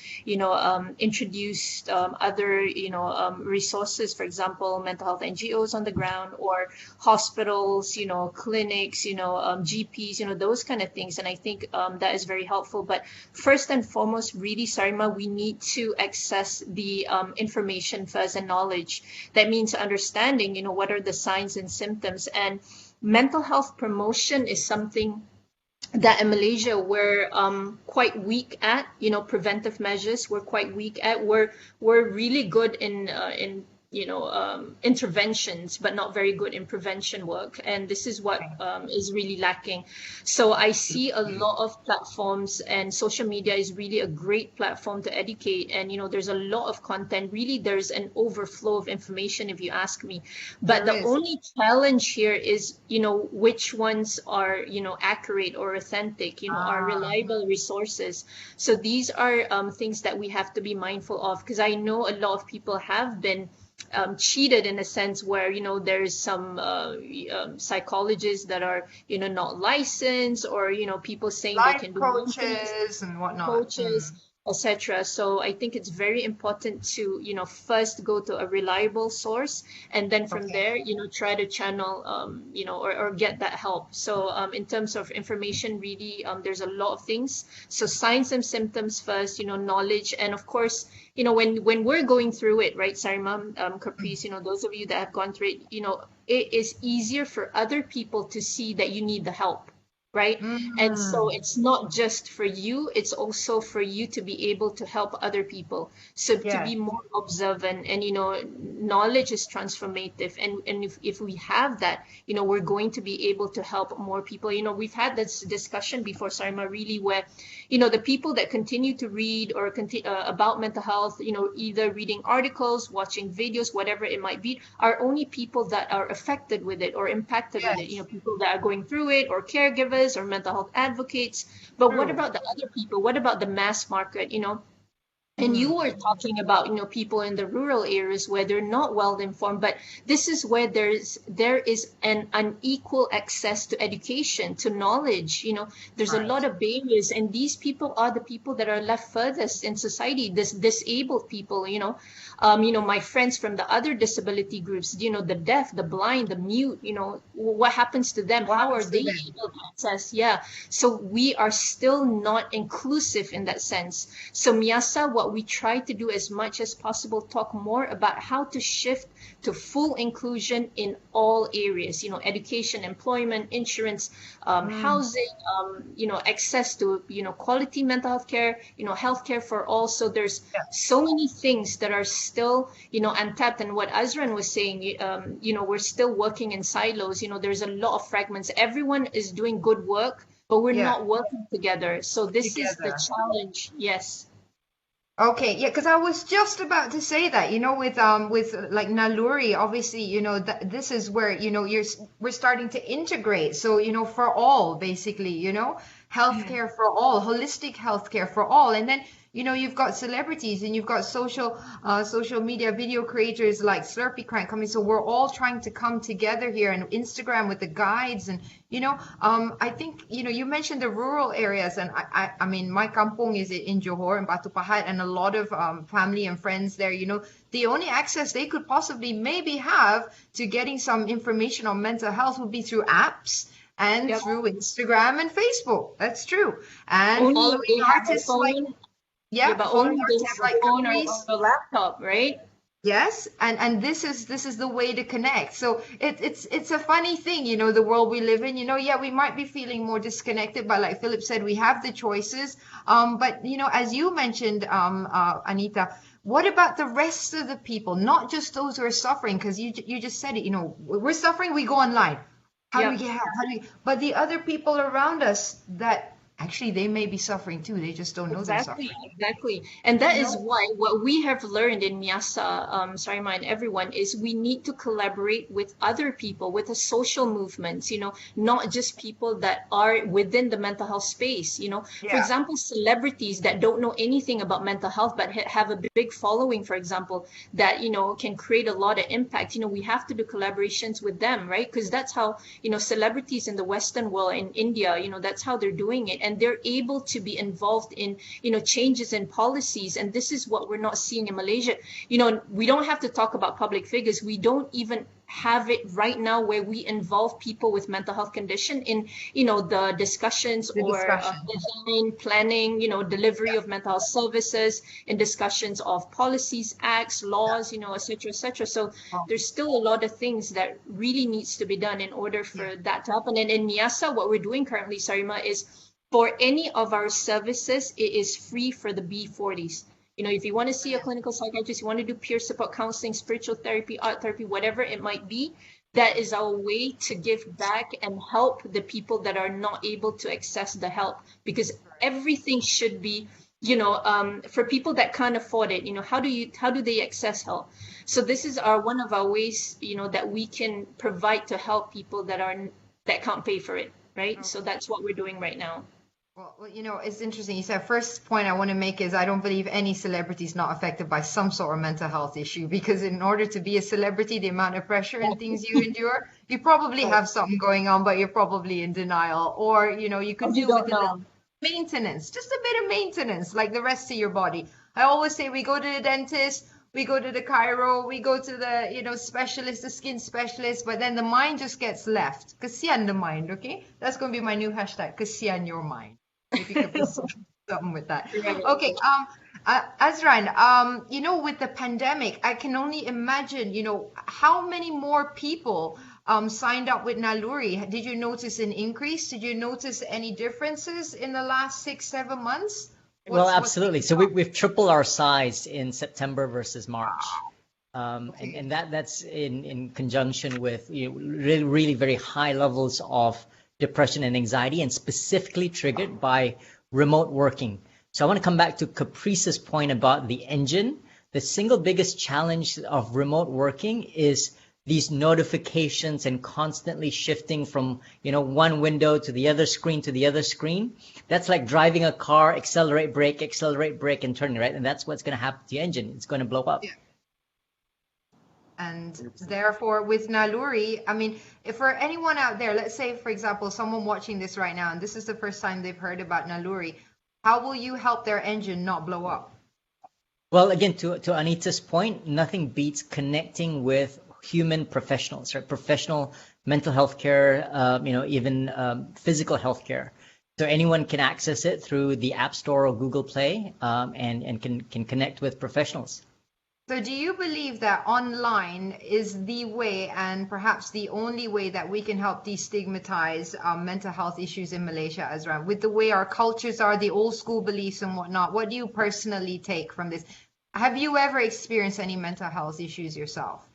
introduced other resources, for example, mental health NGOs on the ground, or hospitals, clinics, GPs, those kind of things. And I think that is very helpful. But first and foremost, really, Sarima, we need to access the information first and knowledge. That means understanding, what are the signs and symptoms. And mental health promotion is something that in Malaysia we're quite weak at. Preventive measures we're quite weak at. We're really good in interventions, but not very good in prevention work. And this is what is really lacking. So I see a lot of platforms, and social media is really a great platform to educate. And, there's a lot of content. Really, there's an overflow of information, if you ask me. But There the is. only challenge here is, which ones are, accurate or authentic, are reliable resources. So these are things that we have to be mindful of, because I know a lot of people have been cheated in a sense where there's some psychologists that are not licensed, or people saying they Life can do one thing, coaches and whatnot. coaches, etc. So I think it's very important to first go to a reliable source, and then from Okay. there try to channel or get that help. So in terms of information, really there's a lot of things. So signs and symptoms first, knowledge, and of course when we're going through it, right, Sarima, Caprice, those of you that have gone through it, it is easier for other people to see that you need the help, right? And so Mm. it's not just for you, it's also for you to be able to help other people. So to Yes. be more observant, and knowledge is transformative. And if we have that, we're going to be able to help more people. We've had this discussion before, Sarima, really, where the people that continue to read or about mental health, either reading articles, watching videos, whatever it might be, are only people that are affected with it or impacted with it. Yes. People that are going through it, or caregivers, or mental health advocates. But what True. about the other people? What about the mass market? And you Mm. were talking about people in the rural areas where they're not well informed, but this is where there is an unequal access to education, to knowledge. There's a lot Right. of barriers, and these people are the people that are left furthest in society, this disabled people. my friends from the other disability groups, the deaf, the blind, the mute, what happens to them? How are they able to access? Yeah. So we are still not inclusive in that sense. So Miasa, what we try to do as much as possible, talk more about how to shift to full inclusion in all areas, education, employment, insurance, housing, access to, quality mental health care, healthcare for all. So there's so many things that are still, untapped. And what Azran was saying, we're still working in silos. There's a lot of fragments. Everyone is doing good work, but we're not working together. So this is the challenge. Yes. Okay, yeah, because I was just about to say that, with like Naluri, obviously, this is where, we're starting to integrate. So, for all, basically, healthcare for all, holistic healthcare for all. And then, you've got celebrities and you've got social media video creators like Slurpee Crank coming. So we're all trying to come together here, and Instagram with the guides. And, I think, you mentioned the rural areas, and I mean, my kampong is in Johor and Batu Pahat, and a lot of family and friends there, the only access they could possibly maybe have to getting some information on mental health would be through apps and through Instagram and Facebook. That's true. And Only following they have a artists phone. like, But following only they artists have like a phone or Caprice. a laptop, right? Yes, and this is the way to connect. So it's a funny thing, the world we live in. Yeah, we might be feeling more disconnected, but like Philip said, we have the choices. But as you mentioned, Anita, what about the rest of the people? Not just those who are suffering, because you just said it. We're suffering, we go online. How do we get help? But the other people around us that actually they may be suffering too. They just don't know they're suffering. Exactly. And that is why what we have learned in Miasa, Sarima and everyone, is we need to collaborate with other people, with the social movements, not just people that are within the mental health space, For example, celebrities that don't know anything about mental health but have a big following, for example, that, can create a lot of impact. We have to do collaborations with them, right? Because that's how, celebrities in the Western world, in India, that's how they're doing it. And they're able to be involved in, changes in policies. And this is what we're not seeing in Malaysia. We don't have to talk about public figures. We don't even have it right now where we involve people with mental health condition in, the discussions or design, planning, delivery of mental health services, in discussions of policies, acts, laws, et cetera, et cetera. So there's still a lot of things that really needs to be done in order for that to happen. And in Miasa, what we're doing currently, Sarima, is for any of our services, it is free for the B40s. If you want to see a clinical psychiatrist, you want to do peer support counseling, spiritual therapy, art therapy, whatever it might be, that is our way to give back and help the people that are not able to access the help. Because everything should be, for people that can't afford it, how do they access help? So this is one of our ways, that we can provide to help people that can't pay for it, right? Okay. So that's what we're doing right now. Well, it's interesting. You said first point I want to make is I don't believe any celebrity is not affected by some sort of mental health issue, because in order to be a celebrity, the amount of pressure and things you endure, you probably have something going on, but you're probably in denial, or you could do with maintenance, just a bit of maintenance, like the rest of your body. I always say we go to the dentist, we go to the chiro, we go to the specialist, the skin specialist, but then the mind just gets left. Kasihan the mind, okay? That's going to be my new hashtag, kasihan your mind. If you could put something with that. Okay, Azran, with the pandemic, I can only imagine, how many more people signed up with Naluri. Did you notice an increase? Did you notice any differences in the last 6-7 months? Well, absolutely. So we've tripled our size in September versus March. And that's in conjunction with really, really very high levels of depression and anxiety, and specifically triggered by remote working. So I want to come back to Caprice's point about the engine. The single biggest challenge of remote working is these notifications and constantly shifting from one window to the other screen to the other screen. That's like driving a car, accelerate, brake, and turning, right? And that's what's going to happen to the engine. It's going to blow up. Yeah. And therefore, with Naluri, I mean, if for anyone out there, let's say, for example, someone watching this right now, and this is the first time they've heard about Naluri, how will you help their engine not blow up? Well, again, to Anita's point, nothing beats connecting with human professionals, right? Professional mental health care, even physical health care. So anyone can access it through the App Store or Google Play, and can connect with professionals. So do you believe that online is the way and perhaps the only way that we can help destigmatize mental health issues in Malaysia, Azra, with the way our cultures are, the old school beliefs and whatnot? What do you personally take from this? Have you ever experienced any mental health issues yourself?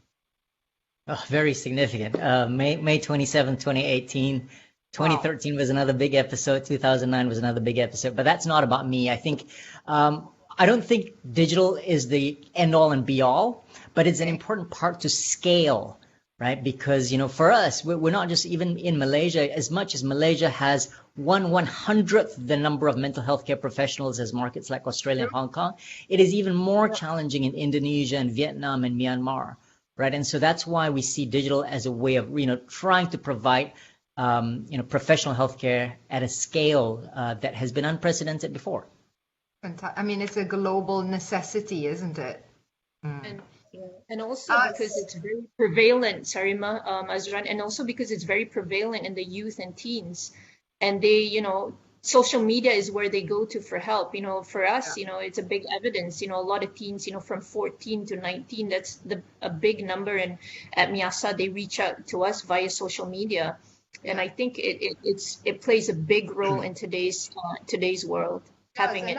Oh, very significant. May 27, 2018. 2013 was another big episode. 2009 was another big episode. But that's not about me. I think I don't think digital is the end all and be all, but it's an important part to scale, right? Because, for us, we're not just even in Malaysia, as much as Malaysia has 1/100th the number of mental health care professionals as markets like Australia and Hong Kong. It is even more challenging in Indonesia and Vietnam and Myanmar, right? And so that's why we see digital as a way of, trying to provide, professional healthcare at a scale that has been unprecedented before. I mean, it's a global necessity, isn't it? And also because it's very prevalent, Sarima, Azran, and also because it's very prevalent in the youth and teens, and they, social media is where they go to for help. For us, it's a big evidence. A lot of teens, from 14 to 19, that's a big number. And at Miasa, they reach out to us via social media, and I think it plays a big role in today's world. Having it.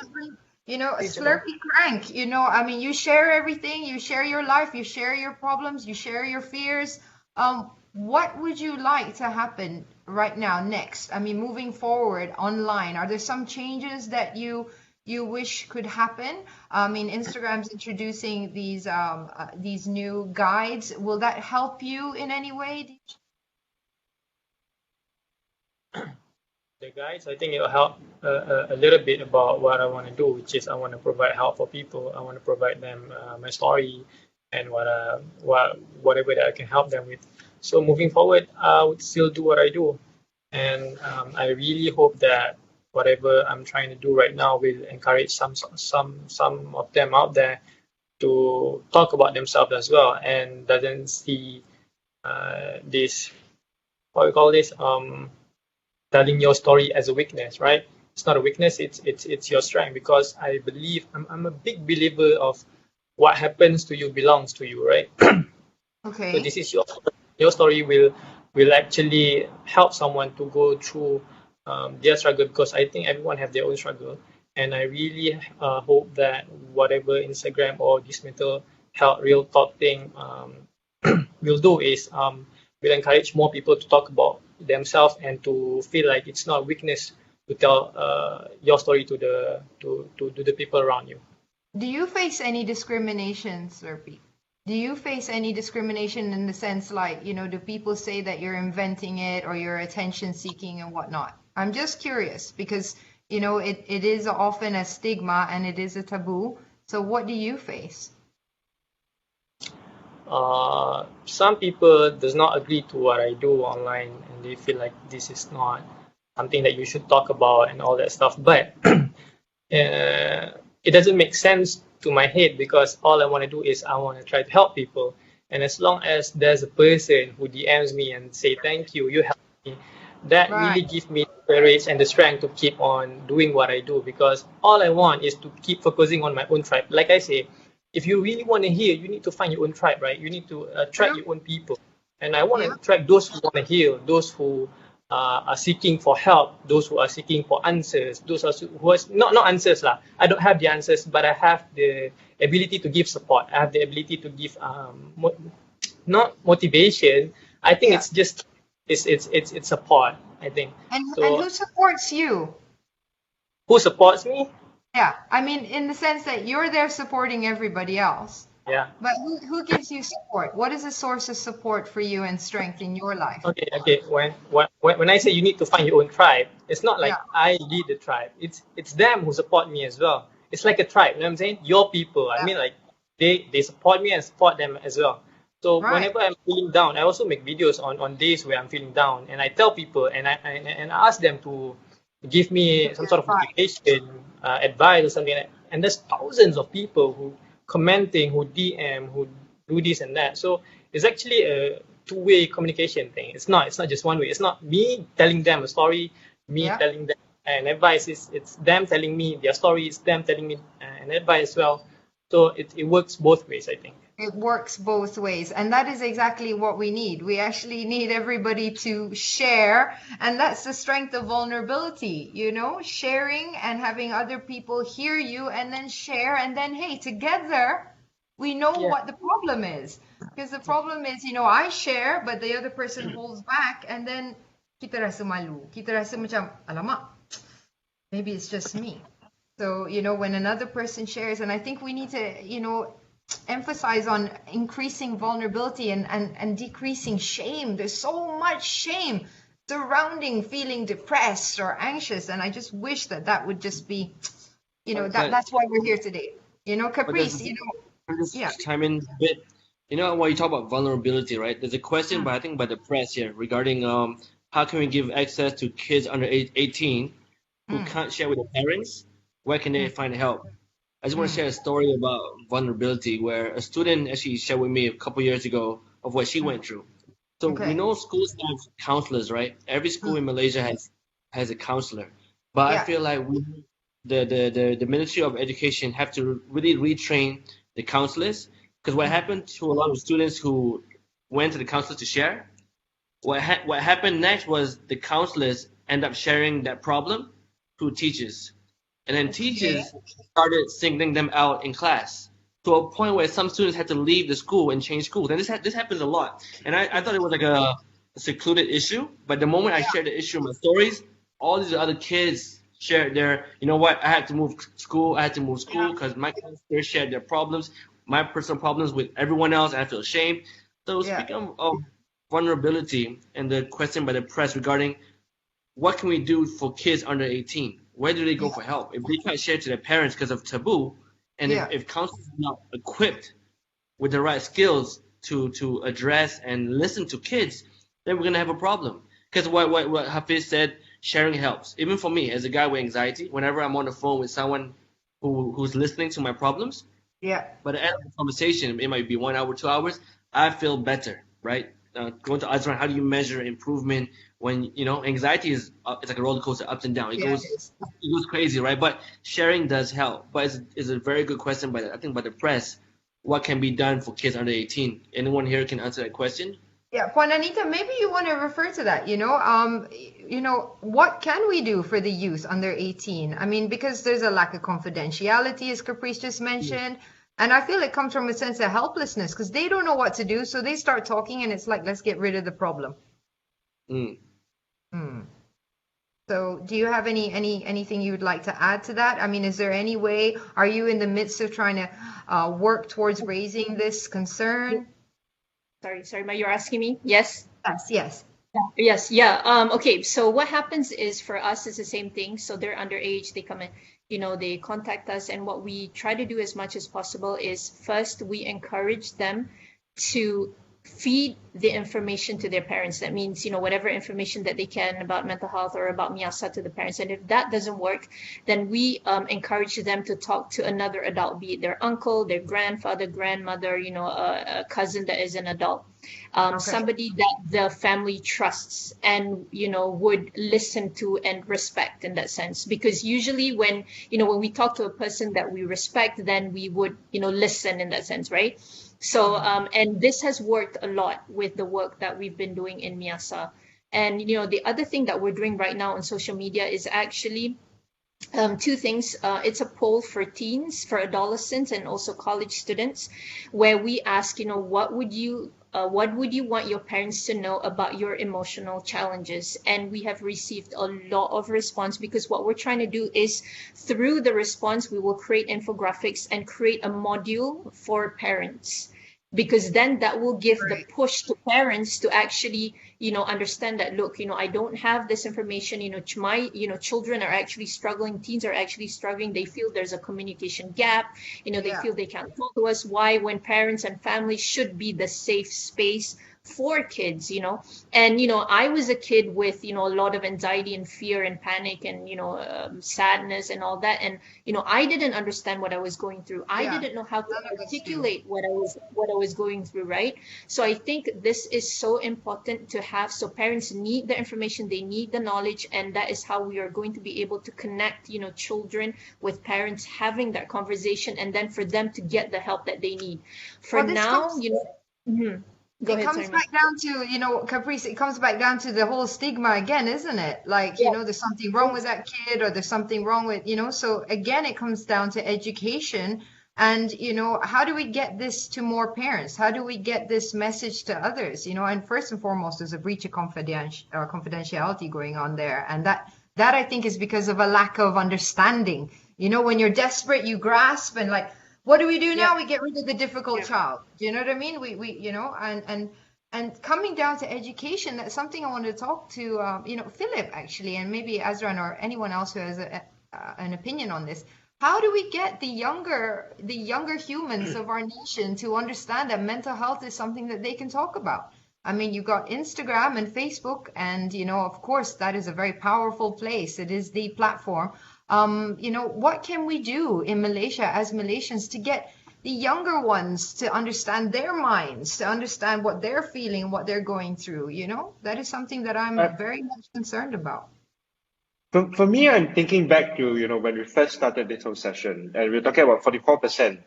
Slurpy crank, I mean, you share everything, you share your life, you share your problems, you share your fears. What would you like to happen right now, next? I mean, moving forward online, are there some changes that you wish could happen? I mean, Instagram's introducing these new guides. Will that help you in any way? The guides, I think it'll help a little bit about what I want to do, which is I want to provide help for people. I want to provide them my story and whatever that I can help them with. So moving forward, I would still do what I do, and I really hope that whatever I'm trying to do right now will encourage some of them out there to talk about themselves as well, and doesn't see this, what we call this, telling your story as a weakness, right? It's not a weakness, it's your strength, because I believe I'm a big believer of what happens to you belongs to you, right? Okay. So this is your story will actually help someone to go through their struggle, because I think everyone have their own struggle, and I really hope that whatever Instagram or this mental health real talk thing will do is will encourage more people to talk about themselves and to feel like it's not weakness to tell your story to the people around you. Do you face any discrimination, Slurpy? Do you face any discrimination in the sense like, do people say that you're inventing it or you're attention seeking and whatnot? I'm just curious because, it is often a stigma and it is a taboo. So what do you face? Some people does not agree to what I do online, and they feel like this is not something that you should talk about and all that stuff. But it doesn't make sense to my head, because all I want to do is I want to try to help people. And as long as there's a person who DMs me and say thank you, you helped me, that really gives me the courage and the strength to keep on doing what I do, because all I want is to keep focusing on my own tribe. Like I say, if you really want to heal, you need to find your own tribe, right? You need to attract your own people. And I want to attract those who want to heal, those who are seeking for help, those who are seeking for answers, those who are not answers lah. I don't have the answers, but I have the ability to give support. I have the ability to give not motivation. I think it's just it's support, I think. And who supports you? Who supports me? Yeah, I mean, in the sense that you're there supporting everybody else. Yeah. But who gives you support? What is a source of support for you and strength in your life? Okay. When I say you need to find your own tribe, it's not like I lead the tribe. It's them who support me as well. It's like a tribe. You know what I'm saying? Your people. I mean, like they support me and support them as well. So whenever I'm feeling down, I also make videos on days where I'm feeling down, and I tell people and I ask them to give me some sort of motivation, advice or something like that. And there's thousands of people commenting, who DM, who do this and that. So it's actually a two-way communication thing. It's not just one way. It's not me telling them a story, me telling them an advice. It's them telling me their story, it's them telling me an advice as well. So it works both ways, I think. It works both ways. And that is exactly what we need. We actually need everybody to share. And that's the strength of vulnerability, you know, sharing and having other people hear you and then share. And then, hey, together, we know what the problem is. Because the problem is, you know, I share, but the other person holds back. And then kita rasa malu. Kita rasa macam, alamak, maybe it's just me. So, you know, when another person shares, and I think we need to, you know, emphasize on increasing vulnerability and decreasing shame. There's so much shame surrounding feeling depressed or anxious, and I just wish that would just be, you know, that's why we're here today. You know, Caprice, you know, just chime in a bit. You know, when you talk about vulnerability, right? There's a question, but I think by the press here regarding how can we give access to kids under 18 who can't share with their parents? Where can they find help? I just want to share a story about vulnerability where a student actually shared with me a couple years ago of what she went through. So we know schools have counselors, right? Every school in Malaysia has a counselor, but I feel like the Ministry of Education have to really retrain the counselors, because what happened to a lot of students who went to the counselors to share, what happened next was the counselors end up sharing that problem to teachers. And then teachers started singling them out in class to a point where some students had to leave the school and change schools. And this happens a lot. And I thought it was like a secluded issue. But the moment I shared the issue in my stories, all these other kids shared their, you know what, I had to move school. I had to move school because my counselors shared their problems, my personal problems with everyone else. And I feel ashamed. So speaking of vulnerability and the question by the press regarding what can we do for kids under 18? Where do they go for help? If they can't share to their parents because of taboo, and if counselors are not equipped with the right skills to address and listen to kids, then we're gonna have a problem. Because what Hafiz said, sharing helps. Even for me, as a guy with anxiety, whenever I'm on the phone with someone who's listening to my problems, by the end of the conversation, it might be 1 hour, 2 hours, I feel better, right? Going to Azran, how do you measure improvement when, you know, anxiety is it's like a roller coaster, ups and down. It goes crazy, right? But sharing does help. But it's a very good question by the press. What can be done for kids under 18? Anyone here can answer that question? Yeah, Puan Anita, maybe you want to refer to that, you know, what can we do for the youth under 18? I mean, because there's a lack of confidentiality, as Caprice just mentioned. And I feel it comes from a sense of helplessness because they don't know what to do. So they start talking and it's like, let's get rid of the problem. So do you have anything you would like to add to that? I mean, is there any way, are you in the midst of trying to work towards raising this concern? Sorry, Ma, you're asking me? Yes? Yes. Yes, yeah. Okay, so what happens is for us is the same thing. So they're underage, they come in, you know, they contact us, and what we try to do as much as possible is first we encourage them to feed the information to their parents. That means, you know, whatever information that they can about mental health or about Miyasa to the parents. And if that doesn't work, then we encourage them to talk to another adult, be it their uncle, their grandfather, grandmother, you know, a cousin that is an adult. Somebody that the family trusts and, you know, would listen to and respect in that sense. Because usually when we talk to a person that we respect, then we would, you know, listen in that sense, right? So, and this has worked a lot with the work that we've been doing in Miyasa. And, you know, the other thing that we're doing right now on social media is actually two things. It's a poll for teens, for adolescents, and also college students, where we ask, you know, what would you want your parents to know about your emotional challenges? And we have received a lot of response, because what we're trying to do is through the response, we will create infographics and create a module for parents, because then that will give the push to parents to actually, understand that, look, I don't have this information, my, children are actually struggling, teens are actually struggling, they feel there's a communication gap, they Yeah. feel they can't talk to us. Why, when parents and families should be the safe space for kids, and I was a kid with a lot of anxiety and fear and panic and sadness and all that, and I didn't understand what I was going through. I Yeah. didn't know how to None of us do. articulate what I was going through, right? So I think this is so important to have. So parents need the information, they need the knowledge, and that is how we are going to be able to connect children with parents, having that conversation, and then for them to get the help that they need. For Well, this now, comes mhm. Go it ahead, comes Sarima. back down to, Caprice, it comes back down to the whole stigma again, isn't it? Like, Yeah. there's something wrong with that kid, or there's something wrong with, so again, it comes down to education. And, how do we get this to more parents? How do we get this message to others? And first and foremost, there's a breach of confidentiality going on there. And that I think is because of a lack of understanding. When you're desperate, you grasp and like, what do we do now? We get rid of the difficult child. Do you know what I mean? We and coming down to education, that's something I wanted to talk to, Philip actually, and maybe Azran or anyone else who has an opinion on this. How do we get the younger humans of our nation to understand that mental health is something that they can talk about? I mean, you got Instagram and Facebook, and of course, that is a very powerful place. It is the platform. What can we do in Malaysia as Malaysians to get the younger ones to understand their minds, to understand what they're feeling, what they're going through? That is something that I'm Uh, very much concerned about. for me, I'm thinking back to, when we first started this whole session, and we're talking about 44%,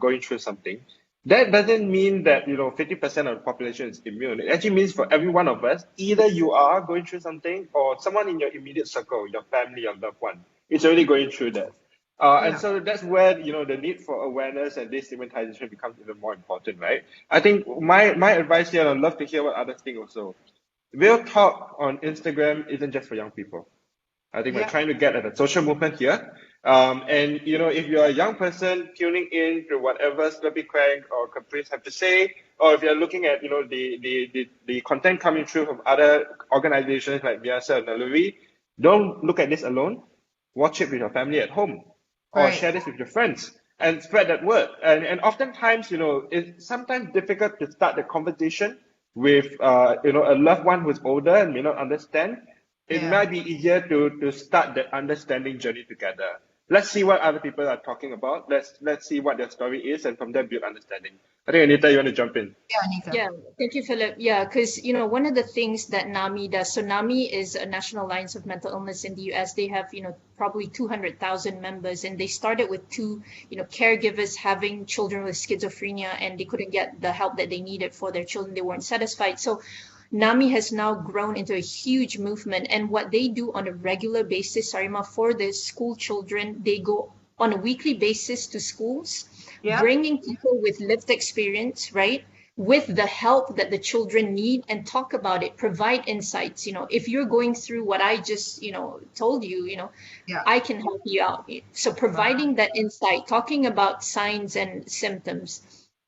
going through something. That doesn't mean that, 50% of the population is immune. It actually means for every one of us, either you are going through something or someone in your immediate circle, your family, your loved one, is already going through that. And Yeah. so that's where, the need for awareness and destigmatization becomes even more important, right? I think my advice here, and I'd love to hear what others think also. Real talk on Instagram isn't just for young people. I think we're Yeah. trying to get at a social movement here. And if you're a young person tuning in to whatever Slurpy Craig or Caprice have to say, or if you're looking at the content coming through from other organizations like Biasa and Naluri, don't look at this alone. Watch it with your family at home, or Right. share this with your friends and spread that word. And oftentimes, it's sometimes difficult to start the conversation with a loved one who's older and may not understand. It Yeah. might be easier to start the understanding journey together. Let's see what other people are talking about. Let's see what their story is, and from there build understanding. I think Anita, you want to jump in? Yeah, Anita. Yeah, thank you, Philip. Yeah, because one of the things that NAMI does. So NAMI is a National Alliance of Mental Illness in the U.S. They have probably 200,000 members, and they started with two caregivers having children with schizophrenia, and they couldn't get the help that they needed for their children. They weren't satisfied. So NAMI has now grown into a huge movement, and what they do on a regular basis, Sarima, for the school children, they go on a weekly basis to schools, Yeah. bringing people with lived experience, right? With the help that the children need, and talk about it, provide insights. If you're going through what I just, told you, Yeah. I can help you out. So providing that insight, talking about signs and symptoms,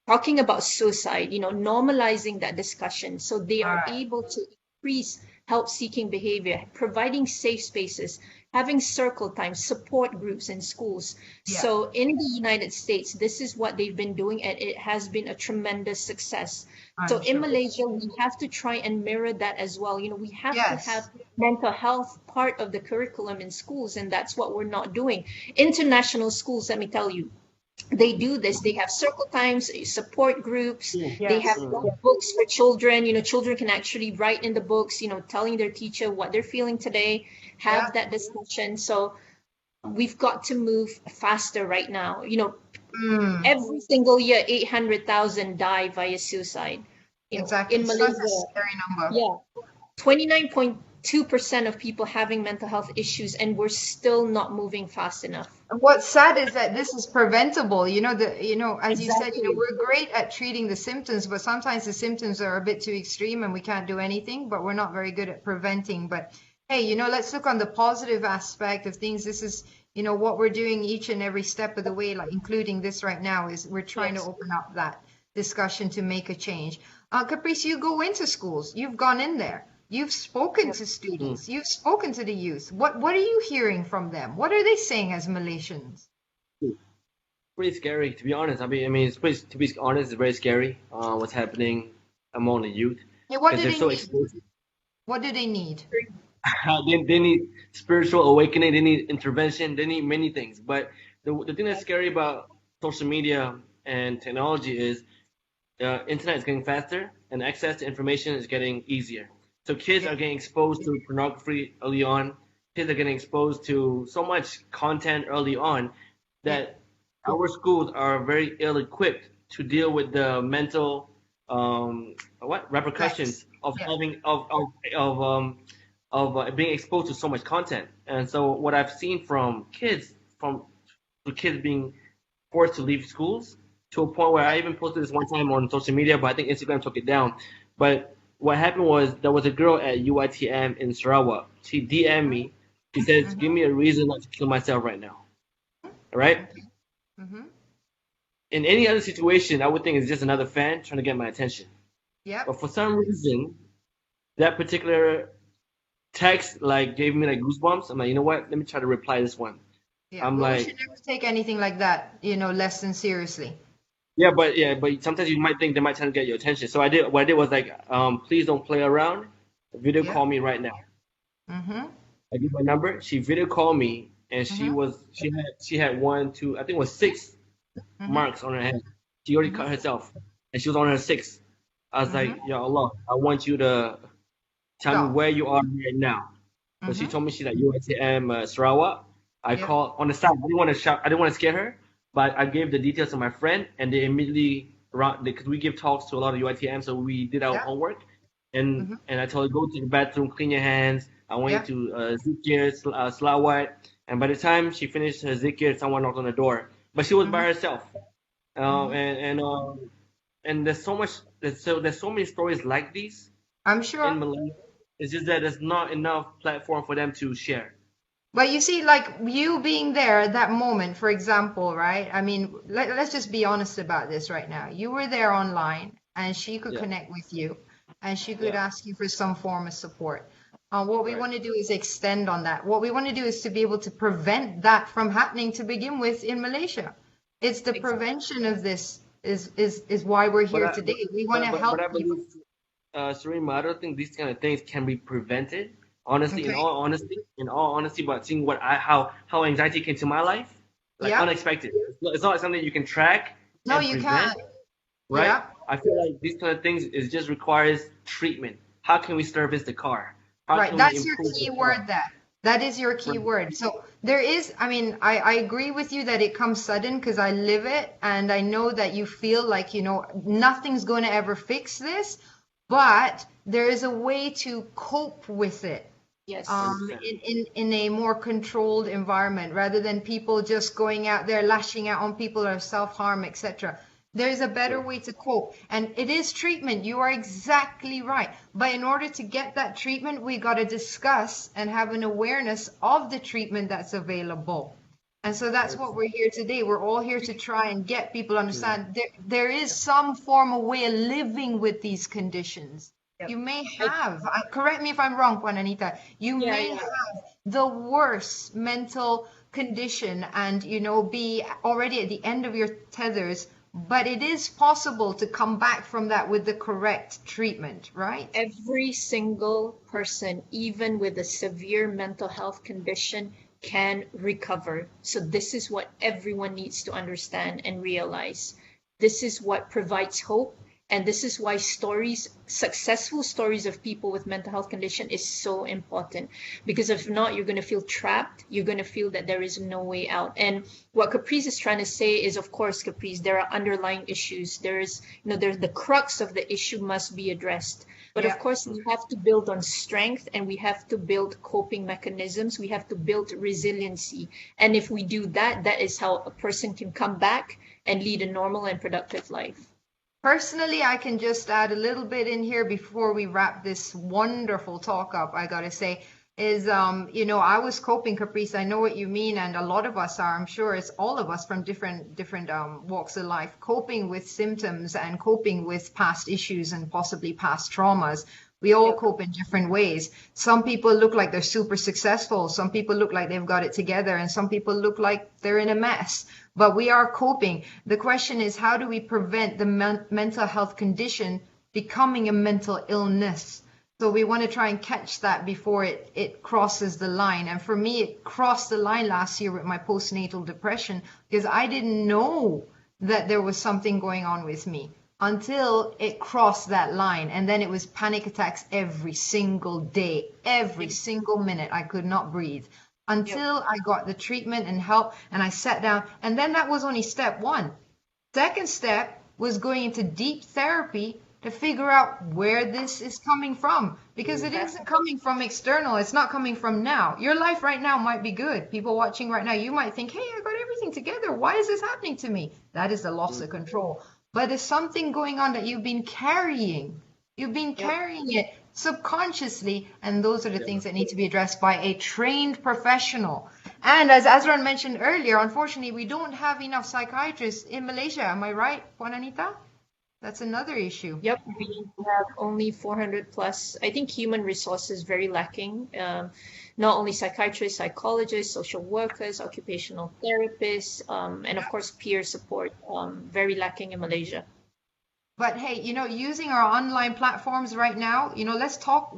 talking about suicide, normalizing that discussion so they All are right. able to increase help seeking behavior, providing safe spaces, having circle time, support groups in schools. Yeah. So in the United States, this is what they've been doing, and it has been a tremendous success. So I'm in sure. Malaysia, we have to try and mirror that as well. We have to have Yes. mental health part of the curriculum in schools, and that's what we're not doing. International schools, let me tell you, they do this. They have circle times, support groups. They have Yes. books for children. Children can actually write in the books, telling their teacher what they're feeling today, Yeah. have that discussion. So we've got to move faster right now. Mm. Every single year, 800,000 die via suicide. Exactly. In Such a Malaysia, scary number. yeah, 29.2% of people having mental health issues, and we're still not moving fast enough. And what's sad is that this is preventable. As you said, Exactly. we're great at treating the symptoms, but sometimes the symptoms are a bit too extreme and we can't do anything, but we're not very good at preventing. But hey, let's look on the positive aspect of things. This is, what we're doing each and every step of the way, like including this right now, is we're trying to Yes. open up that discussion to make a change. Caprice, you go into schools, you've gone in there, you've spoken to students, you've spoken to the youth. What are you hearing from them? What are they saying as Malaysians? Pretty scary, to be honest. To be honest, it's very scary. What's happening among the youth Yeah, what because do they're they so need? exposed. What do they need? They need spiritual awakening. They need intervention. They need many things. But the thing that's scary about social media and technology is internet is getting faster and access to information is getting easier. So kids are getting exposed to pornography early on. Kids are getting exposed to so much content early on that our schools are very ill-equipped to deal with the mental repercussions of Yeah. having of being exposed to so much content. And so what I've seen from kids being forced to leave schools to a point where I even posted this one time on social media, but I think Instagram took it down. But what happened was there was a girl at UITM in Sarawak. She DM'd me. She says, "Give me a reason not to kill myself right now." Right? Mm-hmm. In any other situation, I would think it's just another fan trying to get my attention. Yep. But for some reason, that particular text gave me goosebumps. I'm like, you know what? Let me try to reply this one. Yeah. I'm Well, we like, should never take anything like that, less than seriously. but sometimes you might think they might try to get your attention. So what I did was please don't play around. Video Yeah. call me right now. Mm-hmm. I give her number. She video called me, and Mm-hmm. she had one, two, I think it was six Mm-hmm. marks on her head. She already cut herself, and she was on her sixth. I was like, Ya Allah, I want you to tell me Stop. where you are right now. So she Mm-hmm. told me she's at UITM Sarawak. I Yeah. called on the side. I didn't want to shout. I didn't want to scare her, but I gave the details to my friend, and they immediately because we give talks to a lot of UITM, so we did our Yeah. homework, and Mm-hmm. and I told her go to the bathroom, clean your hands. I want Yeah. you to zikir, salawat, and by the time she finished her zikir, someone knocked on the door, but she was by Mm-hmm. herself. Mm-hmm. And there's so many stories like these I'm in sure. Malaysia. It's just that there's not enough platform for them to share. But you see, like you being there at that moment, for example, right? I mean, let's just be honest about this right now. You were there online and she could Yeah, connect with you and she could yeah, ask you for some form of support. What we right. want to do is extend on that. What we want to do is to be able to prevent that from happening to begin with in Malaysia. It's the Exactly. prevention of this is why we're But here I, today. We want to but help I people. believe, Sarima, I don't think these kind of things can be prevented. Honestly, Okay. in all honesty, but seeing how anxiety came to my life, Yep. unexpected. It's not something you can track No, and you prevent, can't. right? Yeah. I feel like these kind of things is just requires treatment. How can we service the car? How Right, can we that's your improve the key car? word that. That is your key Right. word. So there is, I mean, I agree with you that it comes sudden because I live it and I know that you feel like, nothing's going to ever fix this, but there is a way to cope with it Yes. 100%. in a more controlled environment rather than people just going out there lashing out on people or self-harm, etc. There's a better Sure. way to cope, and it is treatment. You are exactly right. But in order to get that treatment, we got to discuss and have an awareness of the treatment that's available. And so that's what we're here today. We're all here to try and get people to understand there is some form of way of living with these conditions. Yep. You may have, correct me if I'm wrong, Juan Anita, you Yeah, may yeah. have the worst mental condition and, be already at the end of your tethers, but it is possible to come back from that with the correct treatment, right? Every single person, even with a severe mental health condition, can recover. So this is what everyone needs to understand and realize. This is what provides hope. And this is why successful stories of people with mental health condition is so important. Because if not, you're going to feel trapped. You're going to feel that there is no way out. And what Caprice is trying to say is, of course, Caprice, there are underlying issues. There's the crux of the issue must be addressed. But of Yeah. course, we have to build on strength and we have to build coping mechanisms. We have to build resiliency. And if we do that, that is how a person can come back and lead a normal and productive life. Personally, I can just add a little bit in here before we wrap this wonderful talk up, I gotta say. is, I was coping, Caprice. I know what you mean, and a lot of us are. I'm sure it's all of us from different walks of life, coping with symptoms and coping with past issues and possibly past traumas. We all cope in different ways. Some people look like they're super successful. Some people look like they've got it together, and some people look like they're in a mess. But we are coping. The question is, how do we prevent the mental health condition becoming a mental illness? So we want to try and catch that before it crosses the line. And for me, it crossed the line last year with my postnatal depression because I didn't know that there was something going on with me until it crossed that line. And then it was panic attacks every single day, every single minute. I could not breathe until I got the treatment and help and I sat down. And then that was only step one. Second step was going into deep therapy to figure out where this is coming from, because it isn't coming from external. It's not coming from now. Your life right now might be good. People watching right now, you might think, hey, I got everything together. Why is this happening to me? That is the loss of control. But there's something going on that you've been carrying. You've been carrying it subconsciously, and those are the things that need to be addressed by a trained professional. And as Azran mentioned earlier, unfortunately, we don't have enough psychiatrists in Malaysia. Am I right, Puan Anita? That's another issue. Yep, we have only 400 plus. I think human resources very lacking. Not only psychiatrists, psychologists, social workers, occupational therapists, and of course peer support, very lacking in Malaysia. But hey, using our online platforms right now, let's talk.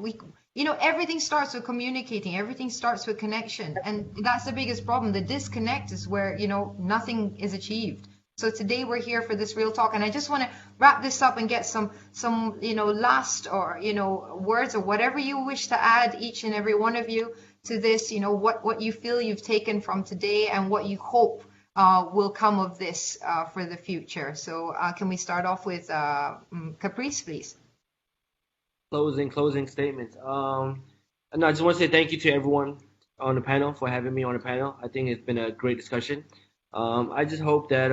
Everything starts with communicating. Everything starts with connection. And that's the biggest problem. The disconnect is where, nothing is achieved. So today we're here for this real talk, and I just want to wrap this up and get some last or words or whatever you wish to add, each and every one of you, to this. What you feel you've taken from today and what you hope will come of this for the future. So can we start off with Caprice, please? Closing statements. And I just want to say thank you to everyone on the panel for having me on the panel. I think it's been a great discussion. I just hope that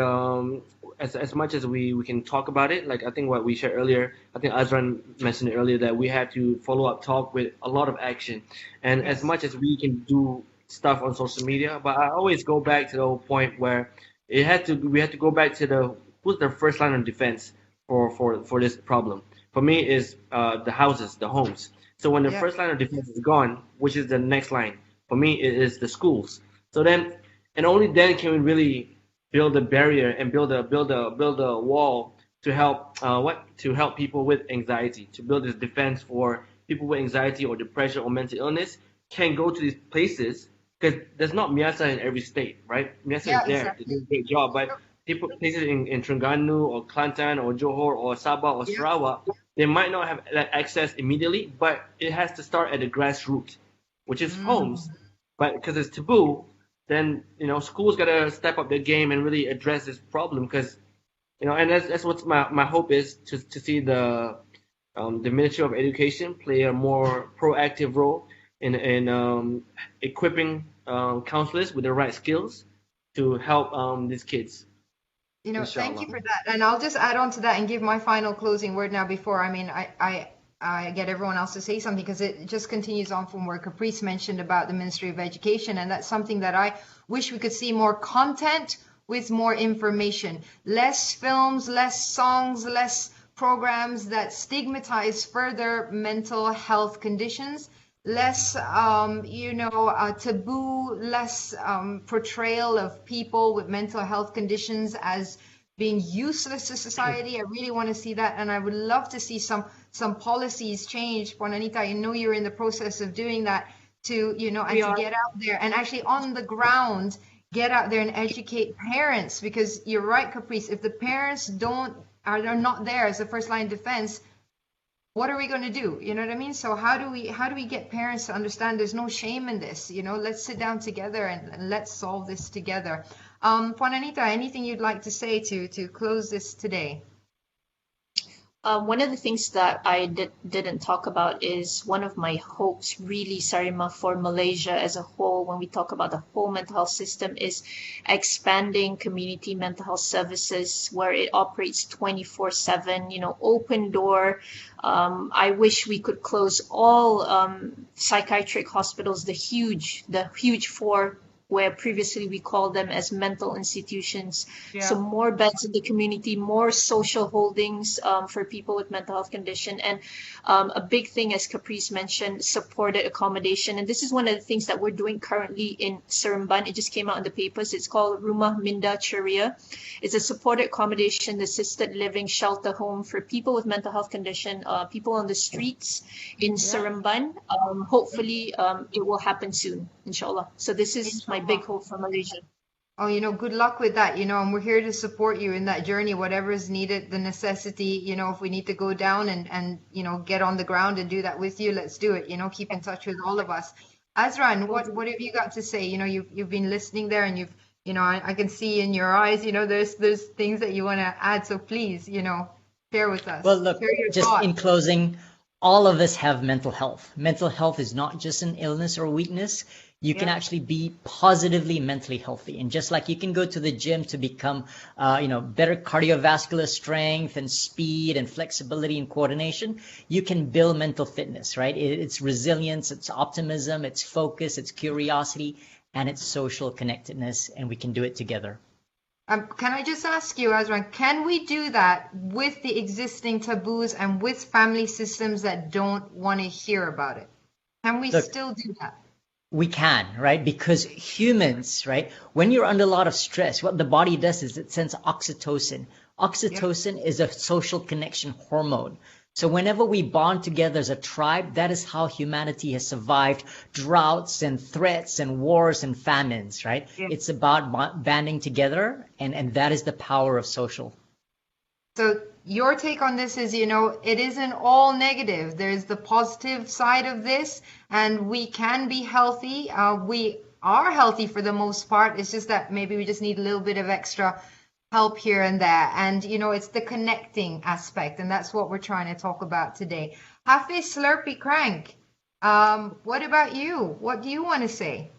as much as we can talk about it, like I think what we shared earlier, I think Azran mentioned earlier that we have to follow up talk with a lot of action. And as much as we can do stuff on social media, but I always go back to the whole point where we had to go back to who's the first line of defense for this problem. For me is the houses, the homes. So when the first line of defense is gone, which is the next line, for me it is the schools. So then, and only then can we really build a barrier and build a wall to help people with anxiety, to build this defense for people with anxiety or depression or mental illness can go to these places, because there's not Miasa in every state, right? Miasa is there, exactly. they do a great job, but people places in Terengganu or Kelantan or Johor or Sabah or Sarawak, they might not have that access immediately, but it has to start at the grassroots, which is homes. But because it's taboo, then schools gotta step up their game and really address this problem, because and that's what my hope is, to see the Ministry of Education play a more proactive role in equipping counselors with the right skills to help these kids. Thank you for that. And I'll just add on to that and give my final closing word now before, I get everyone else to say something, because it just continues on from where Caprice mentioned about the Ministry of Education. And that's something that I wish we could see more content with more information, less films, less songs, less programs that stigmatize further mental health conditions, less, taboo, less portrayal of people with mental health conditions as being useless to society. I really want to see that, and I would love to see some policies change. Puan Anita, I know you're in the process of doing that, to to get out there and actually on the ground get out there and educate parents, because you're right, Caprice. If the parents are not there as a first line defense, what are we going to do? You know what I mean? So how do we get parents to understand there's no shame in this? Let's sit down together and let's solve this together. Puan Anita, anything you'd like to say to close this today? One of the things that I didn't talk about is one of my hopes, really, Sarima, for Malaysia as a whole, when we talk about the whole mental health system, is expanding community mental health services where it operates 24/7, open door. I wish we could close all psychiatric hospitals, the huge four, where previously we called them as mental institutions. Yeah. So more beds in the community, more social holdings for people with mental health condition. And a big thing, as Caprice mentioned, supported accommodation. And this is one of the things that we're doing currently in Seremban. It just came out in the papers. It's called Rumah Minda Ceria. It's a supported accommodation, assisted living shelter home for people with mental health condition, people on the streets in Seremban. Hopefully it will happen soon, inshallah. So this is my big hope for Malaysia. Oh, good luck with that, and we're here to support you in that journey, whatever is needed, the necessity, if we need to go down and get on the ground and do that with you, let's do it, keep in touch with all of us. Azran, what have you got to say? You've been listening there and I can see in your eyes, there's things that you want to add. So please, share with us. Well, look, Share your just thoughts. in closing, all of us have mental health. Mental health is not just an illness or weakness. You can actually be positively mentally healthy. And just like you can go to the gym to become, better cardiovascular strength and speed and flexibility and coordination, you can build mental fitness, right? It's resilience, it's optimism, it's focus, it's curiosity, and it's social connectedness. And we can do it together. Can I just ask you, Azran, can we do that with the existing taboos and with family systems that don't want to hear about it? Can we still do that? We can, right? Because humans, right, when you're under a lot of stress, what the body does is it sends oxytocin. Oxytocin is a social connection hormone. So whenever we bond together as a tribe, that is how humanity has survived droughts and threats and wars and famines, right? Yeah. It's about banding together, and that is the power of social. So your take on this is, it isn't all negative. There's the positive side of this, and we can be healthy. We are healthy for the most part. It's just that maybe we just need a little bit of extra help here and there. And, it's the connecting aspect, and that's what we're trying to talk about today. Hafiz Slurpy Crank, what about you? What do you want to say?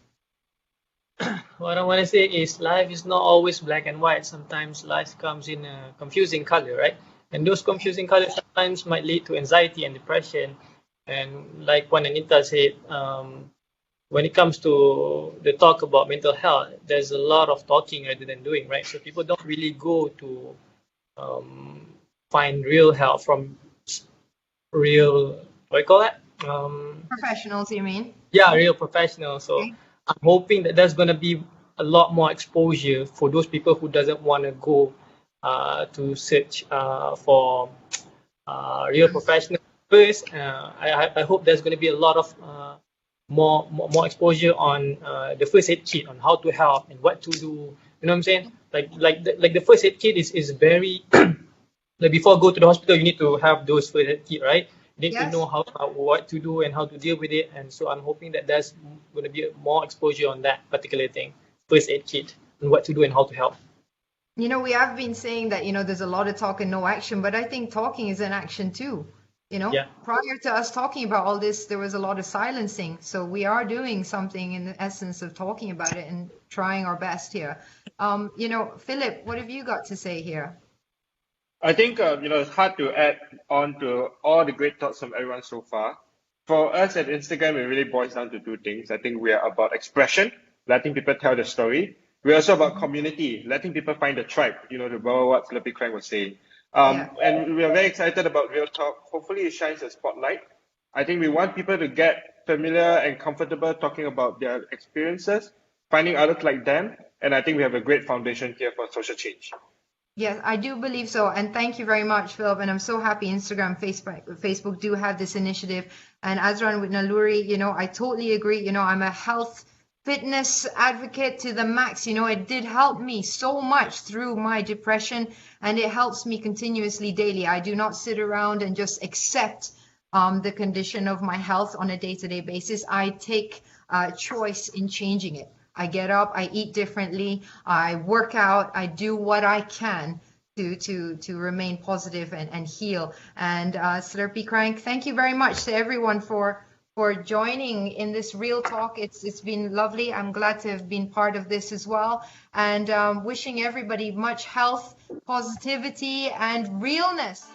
What I want to say is life is not always black and white. Sometimes life comes in a confusing color, right? And those confusing colors sometimes might lead to anxiety and depression. And like what Anita said, when it comes to the talk about mental health, there's a lot of talking rather than doing, right? So people don't really go to find real help from real, what do you call that? Professionals, you mean? Yeah, real professionals. So Okay. I'm hoping that there's going to be a lot more exposure for those people who doesn't want to go to search for real professionals first. I hope there's going to be a lot of more exposure on the first aid kit, on how to help and what to do. You know what I'm saying? Like the first aid kit is very like before go to the hospital, you need to have those first aid kit, right? You need to know what to do and how to deal with it. And so I'm hoping that there's going to be more exposure on that particular thing, first aid kit, and what to do and how to help. We have been saying that, there's a lot of talk and no action, but I think talking is an action too. Prior to us talking about all this, there was a lot of silencing. So we are doing something in the essence of talking about it and trying our best here. Philip, what have you got to say here? I think, it's hard to add on to all the great thoughts from everyone so far. For us at Instagram, it really boils down to two things. I think we are about expression, letting people tell their story. We're also about community, letting people find the tribe, what Slurpy Crank was saying. And we are very excited about Real Talk. Hopefully it shines a spotlight. I think we want people to get familiar and comfortable talking about their experiences, finding others like them. And I think we have a great foundation here for social change. Yes, I do believe so. And thank you very much, Philip. And I'm so happy Instagram, Facebook do have this initiative. And Azran with Naluri, I totally agree. I'm a health fitness advocate to the max. It did help me so much through my depression, and it helps me continuously daily. I do not sit around and just accept the condition of my health on a day-to-day basis. I take choice in changing it. I get up, I eat differently, I work out, I do what I can to remain positive and heal. And Slurpee Crank, thank you very much to everyone for joining in this real talk. It's been lovely. I'm glad to have been part of this as well. And wishing everybody much health, positivity, and realness.